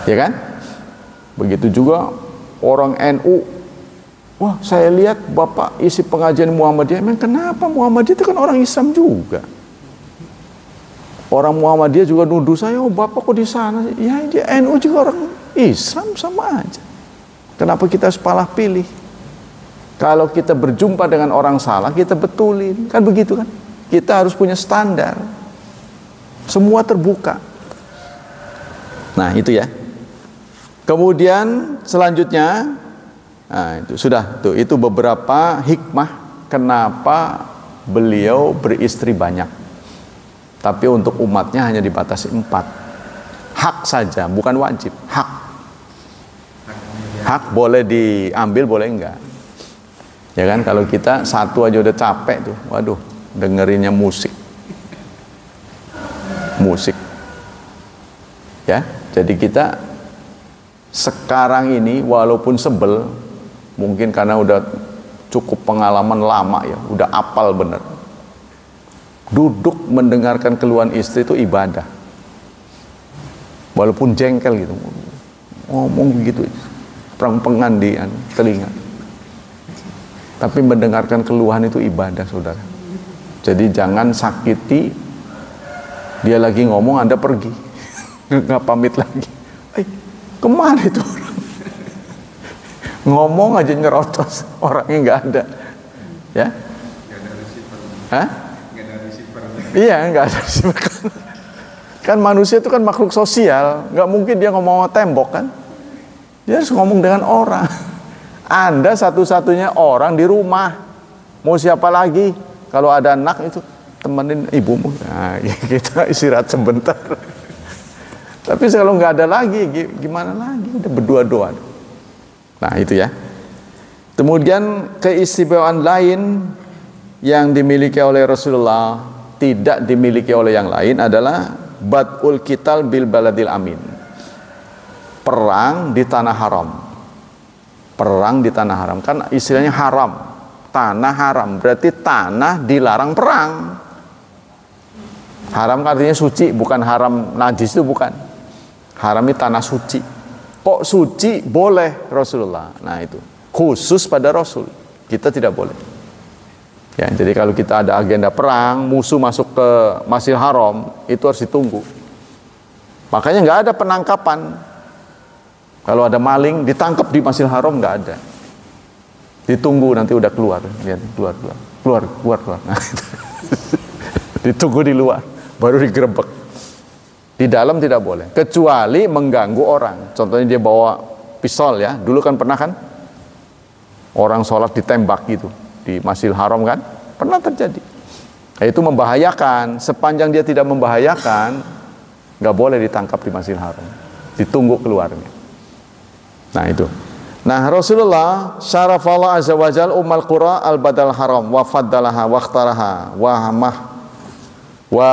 S1: Ya kan? Begitu juga orang NU. Wah, saya lihat Bapak isi pengajian Muhammadiyah. Emang kenapa? Muhammadiyah itu kan orang Islam juga. Orang Muhammadiyah juga nuduh saya, oh Bapak kok di sana? Ya, dia NU juga orang Islam, sama aja. Kenapa kita harus palah pilih? Kalau kita berjumpa dengan orang salah, kita betulin. Kan begitu kan? Kita harus punya standar. Semua terbuka. Nah, itu ya. Kemudian selanjutnya, nah itu sudah tuh, itu beberapa hikmah kenapa beliau beristri banyak. Tapi untuk umatnya hanya dibatasi 4. Hak saja, bukan wajib. Hak. Hak boleh diambil, boleh enggak. Ya kan, kalau kita satu aja udah capek tuh. Waduh, dengerinnya musik. Musik. Ya, jadi kita sekarang ini walaupun sebel, mungkin karena udah cukup pengalaman lama ya, udah apal bener. Duduk mendengarkan keluhan istri itu ibadah. Walaupun jengkel gitu. Ngomong begitu. Perang-pengan di telinga. Tapi mendengarkan keluhan itu ibadah, saudara. Jadi jangan sakiti. Dia lagi ngomong, Anda pergi. Nggak pamit lagi. Kemana itu orang? Ngomong aja nyerotos. Orangnya nggak ada. Ya? Hah? Iya, enggak ada sih. Kan manusia itu kan makhluk sosial, nggak mungkin dia ngomong sama tembok kan. Dia harus ngomong dengan orang. Anda satu-satunya orang di rumah. Mau siapa lagi? Kalau ada anak itu temenin ibumu. Nah, kita istirahat sebentar. Tapi kalau nggak ada lagi, gimana lagi? Udah berdua doa. Nah itu ya. Kemudian keistimewaan lain yang dimiliki oleh Rasulullah, tidak dimiliki oleh yang lain adalah bad'ul qital bil baladil amin. Perang di tanah haram. Perang di tanah haram. Kan istilahnya haram. Tanah haram. Berarti tanah dilarang perang. Haram artinya suci, bukan haram najis, itu bukan. Haram ini tanah suci. Kok suci boleh Rasulullah? Nah itu khusus pada Rasul. Kita tidak boleh. Ya, jadi kalau kita ada agenda perang, musuh masuk ke Masjidil Haram, itu harus ditunggu. Makanya nggak ada penangkapan. Kalau ada maling ditangkap di Masjidil Haram, nggak ada. Ditunggu nanti udah keluar, lihat keluar. Nah, ditunggu di luar, baru digerebek. Di dalam tidak boleh, kecuali mengganggu orang. Contohnya dia bawa pistol ya. Dulu kan pernah kan orang sholat ditembak gitu di Masjidil Haram kan, pernah terjadi. Nah, itu membahayakan. Sepanjang dia tidak membahayakan, nggak boleh ditangkap di Masjidil Haram. Ditunggu keluarnya. Nah itu. Nah Rasulullah syarafallah azza wajal ummal qura al badal haram wa faddalaha wa ikhtaraha wa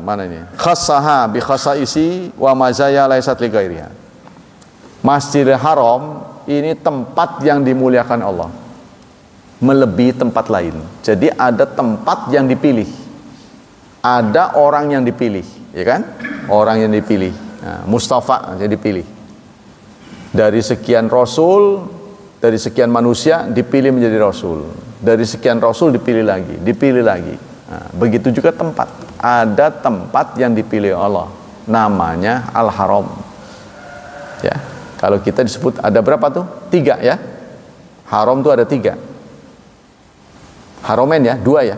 S1: mana ini khassaha bi khasaisi wa mazaya laisat li ghairiha. Masjidil Haram ini tempat yang dimuliakan Allah, melebihi tempat lain. Jadi ada tempat yang dipilih, ada orang yang dipilih, ya kan? Orang yang dipilih, nah, Mustafa jadi dipilih. Dari sekian rasul, dari sekian manusia dipilih menjadi rasul. Dari sekian rasul dipilih lagi, dipilih lagi. Nah, begitu juga tempat. Ada tempat yang dipilih Allah, namanya Al-Haram. Ya, kalau kita disebut ada berapa tuh? 3 ya. Haram tuh ada 3. Haromen ya, 2 ya.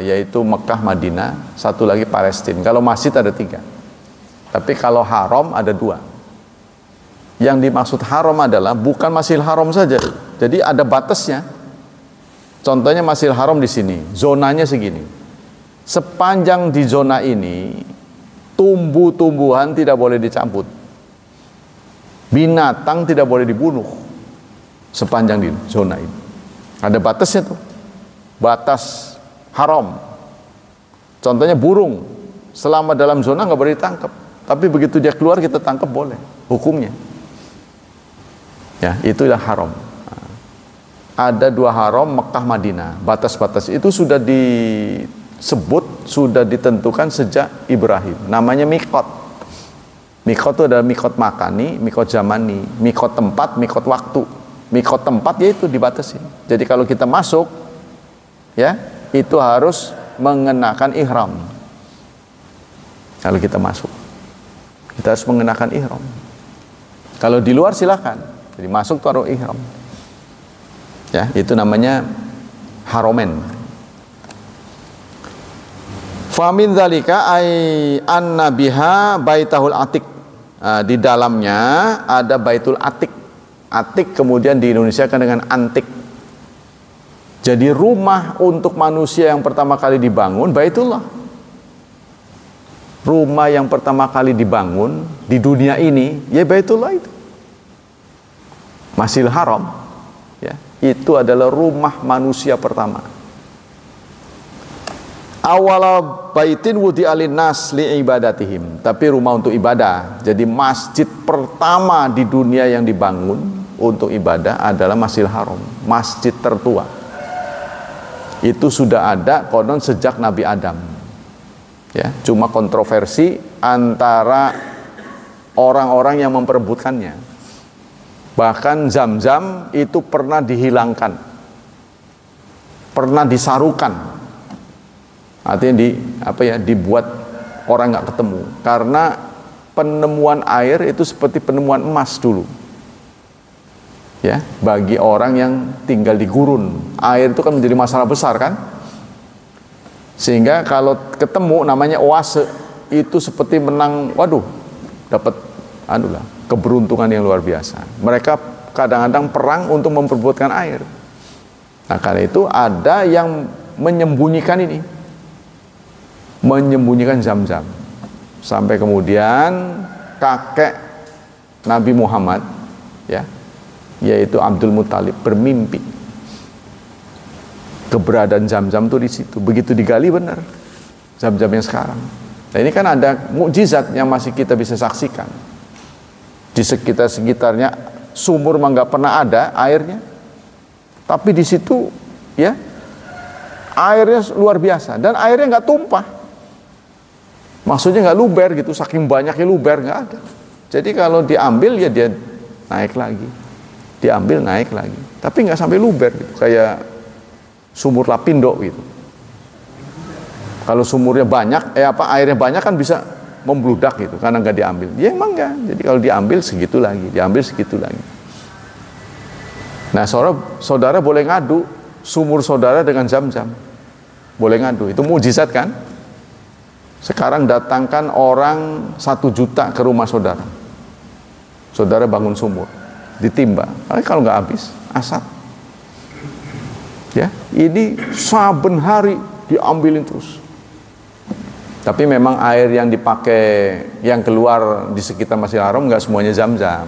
S1: Yaitu Mekah, Madinah, 1 lagi Palestina. Kalau masjid ada 3. Tapi kalau haram ada 2. Yang dimaksud haram adalah bukan Masjidil Haram saja. Jadi ada batasnya. Contohnya Masjidil Haram di sini, zonanya segini. Sepanjang di zona ini, tumbuh-tumbuhan tidak boleh dicabut. Binatang tidak boleh dibunuh. Sepanjang di zona ini. Ada batasnya tuh. Batas haram. Contohnya burung. Selama dalam zona nggak boleh ditangkap. Tapi begitu dia keluar kita tangkap boleh. Hukumnya. Ya, itulah haram. Ada 2 haram, Mekah, Madinah. Batas-batas itu sudah disebut, sudah ditentukan sejak Ibrahim. Namanya mikot. Mikot itu adalah mikot makani, mikot zamani, mikot tempat, mikot waktu. Mikot tempat yaitu dibatasi. Jadi kalau kita masuk, ya itu harus mengenakan ihram. Kalau kita masuk, kita harus mengenakan ihram. Kalau di luar silakan. Jadi masuk taruh ihram. Ya, itu namanya haromen. Famin dzalika ay anna biha baitahul atik. Di dalamnya ada Baitul Atik. Atik kemudian di Indonesia kan dengan antik. Jadi rumah untuk manusia yang pertama kali dibangun Baitullah. Rumah yang pertama kali dibangun di dunia ini ya Baitullah itu. Masjidil Haram ya, itu adalah rumah manusia pertama. Awala baitin wudi alinnas li ibadatihim, tapi rumah untuk ibadah. Jadi masjid pertama di dunia yang dibangun untuk ibadah adalah Masjidil Haram, masjid tertua. Itu sudah ada konon sejak Nabi Adam. Ya, cuma kontroversi antara orang-orang yang memperebutkannya. Bahkan Zam-Zam itu pernah dihilangkan, pernah disarukan, artinya dibuat orang nggak ketemu, karena penemuan air itu seperti penemuan emas dulu. Ya, bagi orang yang tinggal di gurun, air itu kan menjadi masalah besar kan, sehingga kalau ketemu namanya oase itu seperti menang, waduh, dapat keberuntungan yang luar biasa. Mereka kadang-kadang perang untuk memperebutkan air. Nah, karena itu ada yang menyembunyikan ini, menyembunyikan Zam-Zam, sampai kemudian kakek Nabi Muhammad, ya, yaitu Abdul Muthalib, bermimpi keberadaan Zam-Zam itu di situ. Begitu digali, benar Zam-Zam yang sekarang. Nah, ini kan ada mukjizat yang masih kita bisa saksikan. Di sekitarnya sumur mah nggak pernah ada airnya, tapi di situ, ya, airnya luar biasa, dan airnya nggak tumpah. Maksudnya nggak luber gitu, saking banyaknya luber, nggak ada. Jadi kalau diambil ya dia naik lagi, diambil naik lagi, tapi nggak sampai luber gitu, kayak sumur Lapindo gitu. Kalau sumurnya banyak, airnya banyak kan bisa membludak gitu, karena nggak diambil. Ya emang nggak. Jadi kalau diambil segitu lagi, diambil segitu lagi. Nah, saudara boleh ngadu sumur saudara dengan Zam-Zam, boleh ngadu. Itu mukjizat kan? Sekarang datangkan orang 1 juta ke rumah saudara, saudara bangun sumur, ditimba, kalau nggak habis asap. Ya, ini saben hari diambilin terus. Tapi memang air yang dipakai, yang keluar di sekitar Masjidil Haram nggak semuanya Zam-Zam.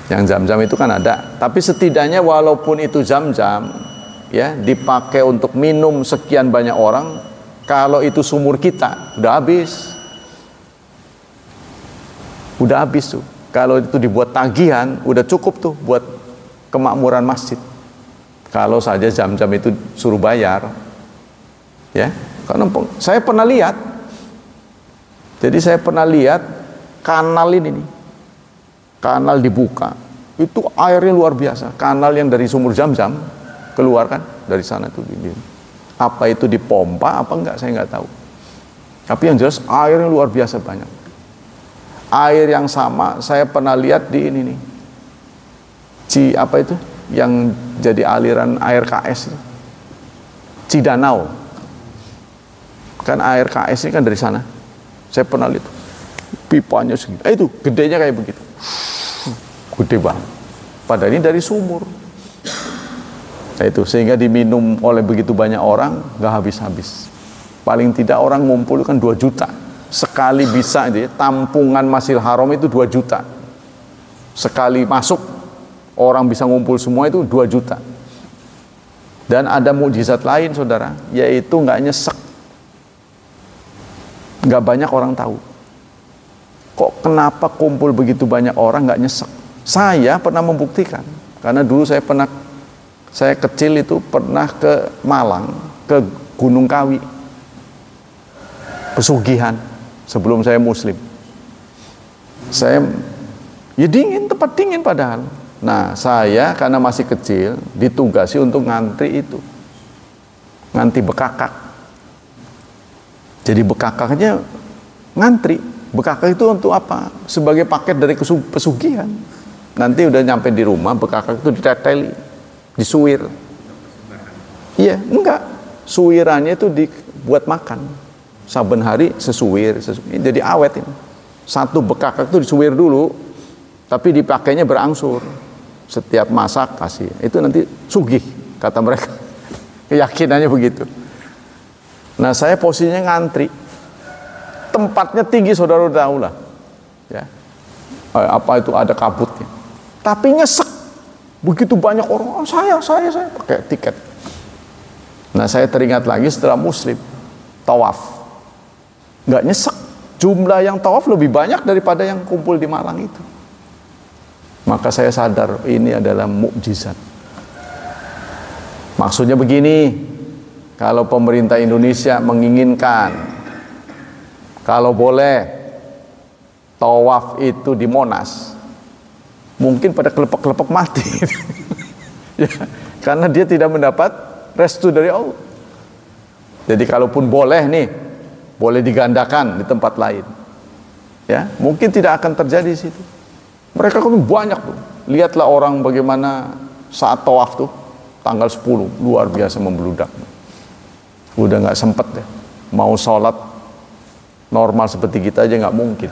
S1: Yang Zam-Zam itu kan ada, tapi setidaknya walaupun itu Zam-Zam, ya, dipakai untuk minum sekian banyak orang, kalau itu sumur kita udah habis. Udah habis tuh. Kalau itu dibuat tagihan, udah cukup tuh buat kemakmuran masjid. Kalau saja Zam-Zam itu suruh bayar. Ya, karena saya pernah lihat. Jadi saya pernah lihat kanal ini nih. Kanal dibuka, itu airnya luar biasa. Kanal yang dari sumur Zam-Zam keluar kan dari sana tuh. Apa itu dipompa apa enggak, saya nggak tahu. Tapi yang jelas airnya luar biasa banyak. Air yang sama saya pernah lihat di ini nih, apa itu yang jadi aliran air KS, Cidanau. Kan air KS ini kan dari sana. Saya pernah lihat pipanya segini. Itu gedenya kayak begitu. Gede banget. Padahal ini dari sumur. Nah, itu sehingga diminum oleh begitu banyak orang, nggak habis-habis. Paling tidak orang ngumpul kan 2 juta sekali bisa. Itu ya, tampungan Masjidil Haram itu 2 juta sekali masuk, orang bisa ngumpul semua itu 2 juta. Dan ada mukjizat lain saudara, yaitu nggak nyesek. Nggak banyak orang tahu. Kok kenapa kumpul begitu banyak orang nggak nyesek? Saya pernah membuktikan, karena dulu saya kecil itu pernah ke Malang, ke Gunung Kawi, pesugihan sebelum saya Muslim. Saya, ya dingin, tempat dingin padahal. Nah, saya karena masih kecil ditugasi untuk ngantri itu, ngantri bekakak. Jadi bekakaknya ngantri. Bekakak itu untuk apa? Sebagai paket dari pesugihan. Nanti udah nyampe di rumah, bekakak itu diteteli, disuwir. Iya, enggak. Suwirannya itu dibuat makan. Saben hari sesuwir. Jadi awet ini. 1 bekakak itu disuwir dulu, tapi dipakainya berangsur. Setiap masak kasih. Itu nanti sugih, kata mereka. Keyakinannya begitu. Nah, saya posisinya ngantri. Tempatnya tinggi, saudara tahu lah. Ya. Apa itu ada kabutnya. Tapi nyesek. Begitu banyak orang, saya pakai tiket. Nah, saya teringat lagi setelah Muslim, tawaf. Nggak nyesek. Jumlah yang tawaf lebih banyak daripada yang kumpul di Malang itu. Maka saya sadar ini adalah mukjizat. Maksudnya begini, kalau pemerintah Indonesia menginginkan, kalau boleh tawaf itu di Monas, mungkin pada kelepek-kelepek mati. Ya, karena dia tidak mendapat restu dari Allah. Jadi kalaupun boleh nih, boleh digandakan di tempat lain. Ya, mungkin tidak akan terjadi di situ. Mereka kan banyak tuh. Lihatlah orang bagaimana saat tawaf tuh, tanggal 10, luar biasa membludak. Udah nggak sempet deh. Mau sholat normal seperti kita aja nggak mungkin.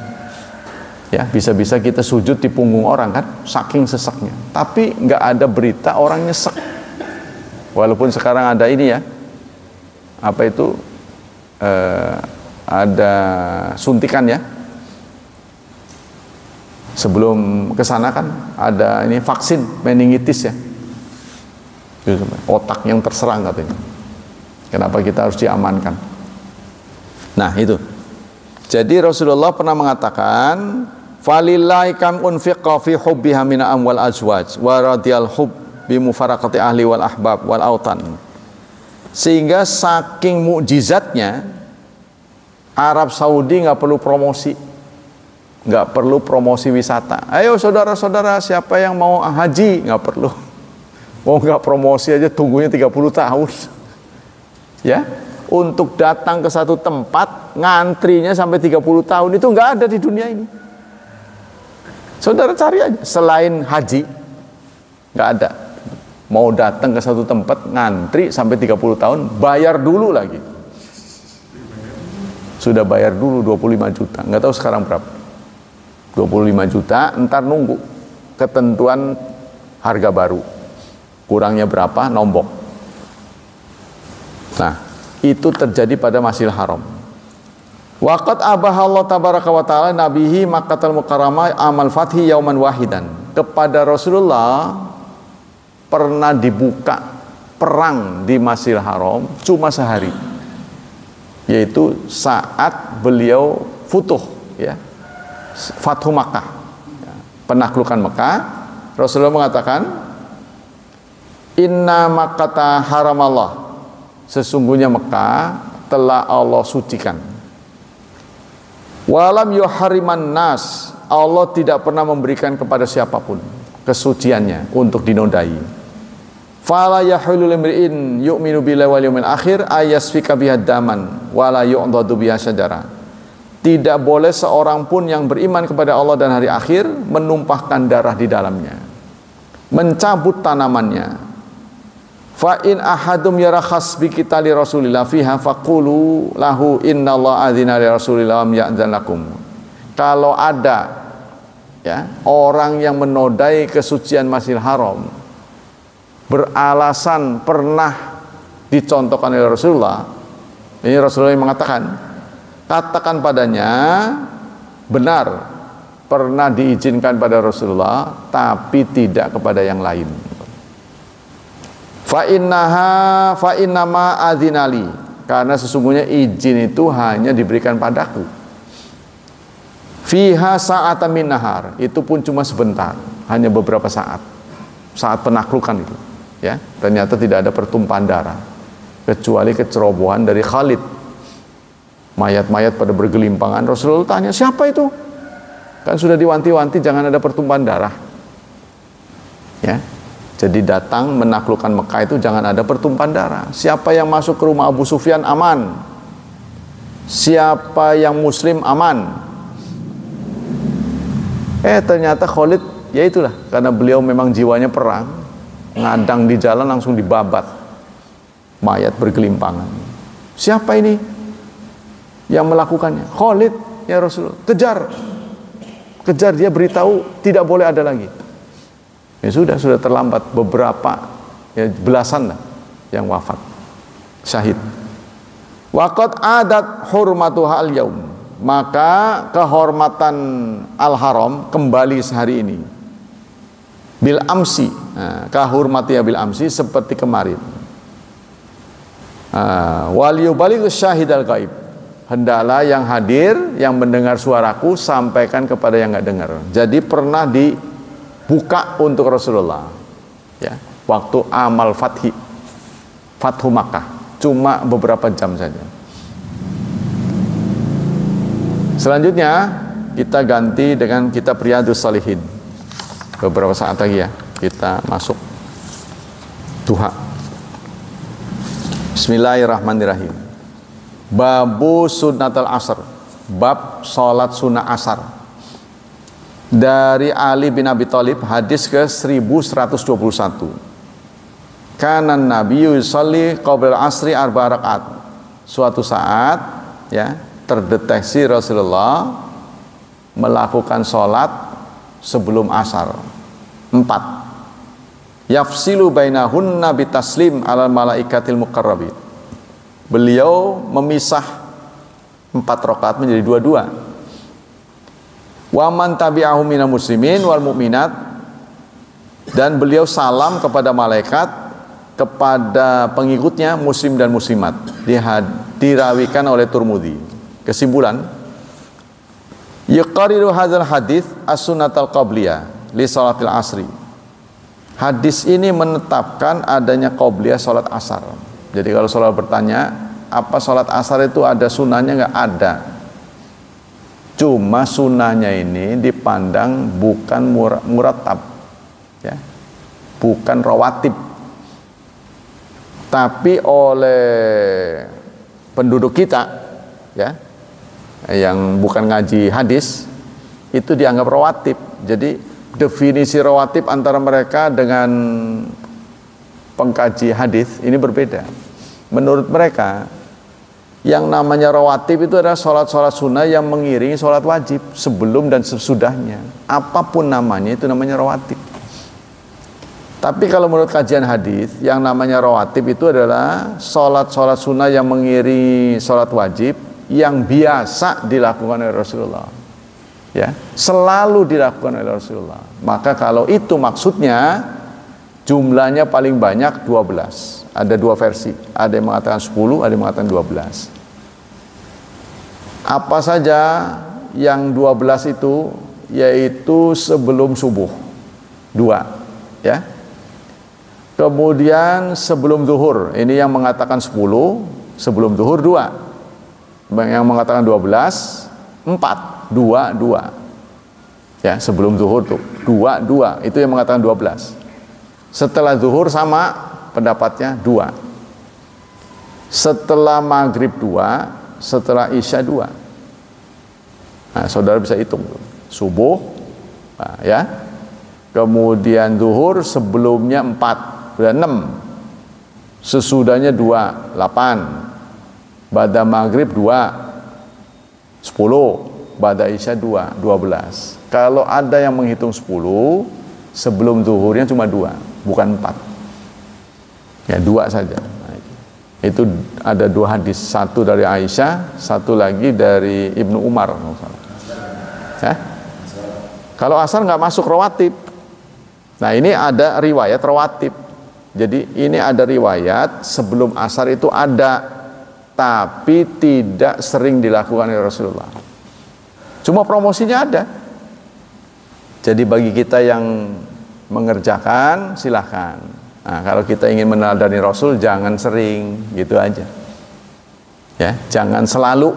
S1: Ya, bisa-bisa kita sujud di punggung orang kan, saking seseknya. Tapi nggak ada berita orang nyesek. Walaupun sekarang ada ini ya, apa itu, ada suntikan ya. Sebelum ke sana kan ada ini vaksin meningitis ya. Otak yang terserang katanya. Kenapa kita harus diamankan? Nah itu. Jadi Rasulullah pernah mengatakan, "Falillahi kam unfiqa fi hubbiha min amwal azwaj wa radiyal hub bi mufaraqati ahli wal ahbab wal autan." Sehingga saking mukjizatnya Arab Saudi nggak perlu promosi. Nggak perlu promosi wisata. Ayo saudara-saudara, siapa yang mau haji? Nggak perlu. Mau nggak promosi aja tunggunya 30 tahun. Ya, untuk datang ke satu tempat ngantrinya sampai 30 tahun itu nggak ada di dunia ini. Saudara cari aja, selain haji nggak ada. Mau datang ke satu tempat ngantri sampai 30 tahun, bayar dulu lagi. Sudah bayar dulu 25 juta, nggak tahu sekarang berapa. 25 juta, entar nunggu ketentuan harga baru. Kurangnya berapa, nombok. Nah, itu terjadi pada Masjidil Haram. Waqad abahallahu tabaraka wa ta'ala nabihi Makkahal Mukarramah amal fathi yauman wahidan. Kepada Rasulullah pernah dibuka perang di Masjidil Haram cuma sehari. Yaitu saat beliau futuh ya. Fathu Makkah. Penaklukan Makkah, Rasulullah mengatakan, "Inna Makkata haramallah." Sesungguhnya Mekah telah Allah sucikan. Walam yuhariman nas. Allah tidak pernah memberikan kepada siapapun kesuciannya untuk dinodai. Fala yahulu limri'in yu'minu billahi wal yawmil akhir ayasfika biha daman wala yu'dadu biha syajara. Tidak boleh seorang pun yang beriman kepada Allah dan hari akhir menumpahkan darah di dalamnya, mencabut tanamannya. Fa in ahadum yarakhas bi qitali Rasulillah fiha faqulu lahu innallaha adzina li Rasulillah am ya'dzan lakum. Kalau ada ya orang yang menodai kesucian Masjidil Haram beralasan pernah dicontohkan oleh Rasulullah, ini Rasulullah yang mengatakan, katakan padanya benar pernah diizinkan pada Rasulullah tapi tidak kepada yang lain. Fa innama adzinali, karena sesungguhnya izin itu hanya diberikan padaku. Fiha sa'atan min nahar, itu pun cuma sebentar, hanya beberapa saat penaklukan itu ya. Ternyata tidak ada pertumpahan darah kecuali kecerobohan dari Khalid. Mayat-mayat pada bergelimpangan. Rasulullah tanya, siapa itu? Kan sudah diwanti-wanti jangan ada pertumpahan darah ya. Jadi datang menaklukkan Mekah itu jangan ada pertumpahan darah. Siapa yang masuk ke rumah Abu Sufyan aman. Siapa yang muslim aman. Ternyata Khalid, ya itulah, karena beliau memang jiwanya perang, ngadang di jalan langsung dibabat. Mayat bergelimpangan. Siapa ini yang melakukannya? Khalid, ya Rasulullah. Kejar dia, beritahu tidak boleh ada lagi. Ya sudah terlambat, beberapa ya belasan lah yang wafat syahid. Waqad adat hurmatuha al-yaum, maka kehormatan al-haram kembali sehari ini. Bil amsi, kehormatinya bil amsi seperti kemarin. Wal yubaligh syahid al-ghaib, hendaklah yang hadir yang mendengar suaraku sampaikan kepada yang enggak dengar. Jadi pernah dibuka untuk Rasulullah ya, waktu amal Fathu Makkah, cuma beberapa jam saja. Selanjutnya kita ganti dengan kitab Riyadhus Shalihin. Beberapa saat lagi ya kita masuk duha. Bismillahirrahmanirrahim. Babu sunnatul asr, bab salat sunnah asar. Dari Ali bin Abi Thalib, hadis ke 1121. Kanan Nabi yusalli qabla asri arba rakaat. Suatu saat ya terdeteksi Rasulullah melakukan sholat sebelum asar 4. yafsilu bainahunna bitaslim alal malaikatil muqarrabin. Beliau memisah 4 rakaat menjadi 2-2. Wa man tabi'ahu minal muslimin wal mu'minat, dan beliau salam kepada malaikat, kepada pengikutnya muslim dan muslimat. Dirawikan oleh Turmudi. Kesimpulan, yuqarriru hadzal hadits as-sunnatal qabliyah li salatil asri. Hadis ini menetapkan adanya qabliyah salat asar. Jadi kalau saudara bertanya, apa salat asar itu ada sunahnya? Nggak ada. Cuma sunahnya ini dipandang bukan murattab, ya, bukan rawatib. Tapi oleh penduduk kita, ya, yang bukan ngaji hadis, itu dianggap rawatib. Jadi definisi rawatib antara mereka dengan pengkaji hadis ini berbeda. Menurut mereka, yang namanya rawatib itu adalah sholat-sholat sunnah yang mengiringi sholat wajib sebelum dan sesudahnya. Apapun namanya, itu namanya rawatib. Tapi kalau menurut kajian hadis, yang namanya rawatib itu adalah sholat-sholat sunnah yang mengiringi sholat wajib yang biasa dilakukan oleh Rasulullah, ya, selalu dilakukan oleh Rasulullah. Maka kalau itu maksudnya, jumlahnya paling banyak 12. Ada 2 versi, ada yang mengatakan 10, ada yang mengatakan 12. Apa saja yang 12 itu? Yaitu sebelum subuh 2, ya. Kemudian sebelum zuhur, ini yang mengatakan 10, sebelum zuhur 2. Yang mengatakan 12, 4, 2, 2. Ya, sebelum zuhur tuh 2, 2, itu yang mengatakan 12. Setelah zuhur sama pendapatnya 2. Setelah maghrib 2, setelah isya 2. Nah, saudara bisa hitung subuh, nah, ya. Kemudian zuhur sebelumnya 4, sudah 6. Sesudahnya 2, 8. Ba'da maghrib 2, 10. Ba'da isya 2, 12. Kalau ada yang menghitung 10, sebelum zuhurnya cuma 2, bukan 4. Ya, 2 saja. Nah, itu ada 2 hadis, satu dari Aisyah, satu lagi dari Ibnu Umar. Ya? Kalau asar nggak masuk rawatib. Nah, ini ada riwayat rawatib. Jadi ini ada riwayat sebelum asar itu ada, tapi tidak sering dilakukan oleh Rasulullah. Cuma promosinya ada. Jadi bagi kita yang mengerjakan, silahkan. Nah, kalau kita ingin meneladani Rasul, jangan sering, gitu aja. Ya, jangan selalu.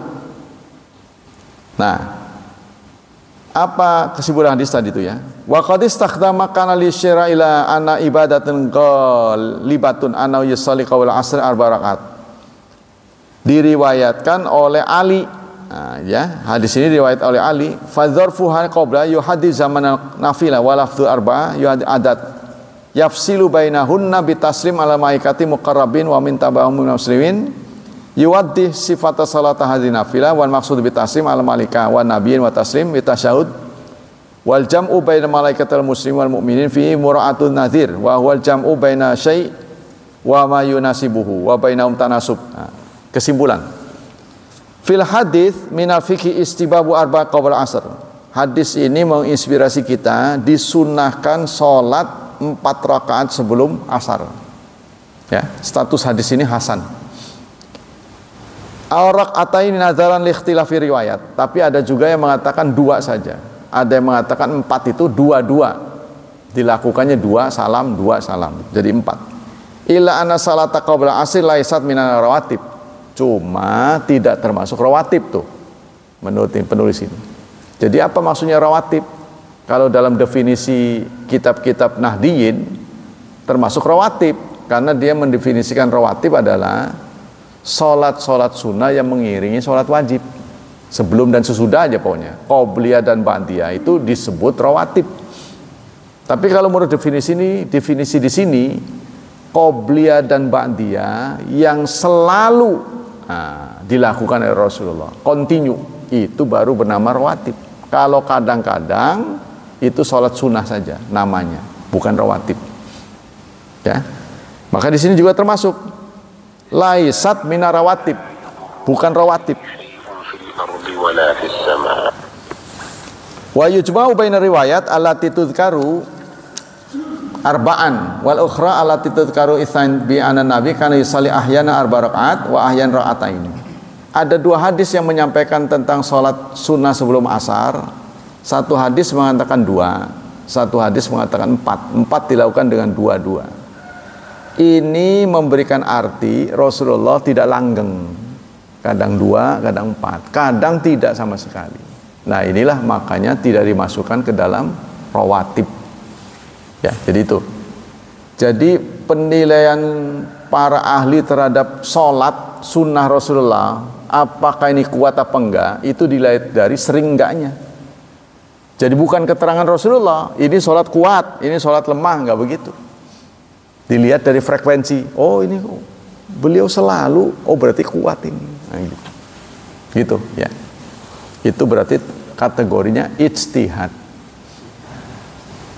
S1: Nah, apa kesimpulan hadis tadi itu ya? Wa qad istakhdama kana li syira ila ana ibadatun qalibatun ana yusalli qaul asr 4 rakaat. Diriwayatkan oleh Ali. Nah, ya, hadis ini diriwayat oleh Ali. Fa dzarfuha qabla yuhaddits zaman nafila wa lafdhu 4 yuhaddits adat. Yafsilu bainahunna bitaslim ala malaikati muqarrabin wa min tabahum muslimin yuwaddi sifata salata hadhihi nafilah wal maqsud bitaslim ala malaika wa nabiyyin wa taslim bitasyahud wal jam'u baina malaikatil muslim wal mu'minin fi mura'atun nadhir wa huwal jam'u baina syai' wa ma yunasibuhu wa bainahum tanasub. Nah, kesimpulan, fil hadis minal fikhi istibabu 4 qabla asr. Hadis ini menginspirasi kita disunahkan sholat 4 rakaat sebelum asar. Ya, status hadis ini hasan. Al-rak'ataini nadzaran li ikhtilafi riwayat. Tapi ada juga yang mengatakan 2 saja. Ada yang mengatakan 4 itu 2-2. Dilakukannya 2 salam, 2 salam. Jadi 4. Illa anna salata qabla asr laisat minan rawatib. Cuma tidak termasuk rawatib tuh, menurut penulis ini. Jadi apa maksudnya rawatib? Kalau dalam definisi kitab-kitab Nahdiyin, termasuk rawatib, karena dia mendefinisikan rawatib adalah sholat-sholat sunnah yang mengiringi sholat wajib, sebelum dan sesudah aja pokoknya. Qobliyah dan ba'diyah itu disebut rawatib. Tapi kalau menurut definisi di sini, qobliyah dan ba'diyah yang selalu dilakukan oleh Rasulullah, continue, itu baru bernama rawatib. Kalau kadang-kadang itu sholat sunnah saja namanya, bukan rawatib. Ya. Maka di sini juga termasuk laisat minarawatib, bukan rawatib. Wa yujma'u baina riwayat allati tudkaru arba'an wal ukhra allati tudkaru itsain bi anna nabi kana yusalli ahyana arba rakaat wa ahyan rakaatain. Ada dua hadis yang menyampaikan tentang sholat sunnah sebelum asar. Satu hadis mengatakan 2, satu hadis mengatakan 4. 4 dilakukan dengan 2-2. Ini memberikan arti Rasulullah tidak langgeng. Kadang 2, kadang 4, kadang tidak sama sekali. Nah inilah makanya tidak dimasukkan ke dalam rawatib. Ya, jadi itu. Jadi penilaian para ahli terhadap sholat sunnah Rasulullah, apakah ini kuat apa enggak, itu dilihat dari sering enggaknya. Jadi bukan keterangan Rasulullah, ini sholat kuat, ini sholat lemah, enggak begitu. Dilihat dari frekuensi, oh ini beliau selalu, oh berarti kuat ini. Nah, gitu ya. Itu berarti kategorinya ijtihad.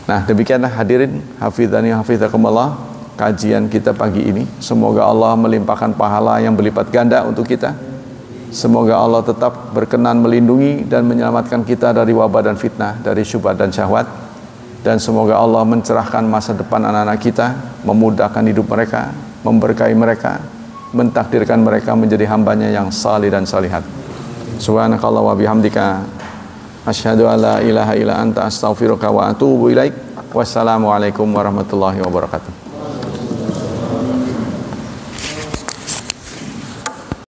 S1: Nah, demikianlah hadirin hafizani hafizakumullah kajian kita pagi ini. Semoga Allah melimpahkan pahala yang berlipat ganda untuk kita. Semoga Allah tetap berkenan melindungi dan menyelamatkan kita dari wabah dan fitnah, dari syubhat dan syahwat. Dan semoga Allah mencerahkan masa depan anak-anak kita, memudahkan hidup mereka, memberkahi mereka, mentakdirkan mereka menjadi hambanya yang salih dan salihat. Subhanakallah wa bihamdika asyhadu an la ilaha illa anta astaghfiruka wa atubu ilaik. Wassalamualaikum warahmatullahi wabarakatuh.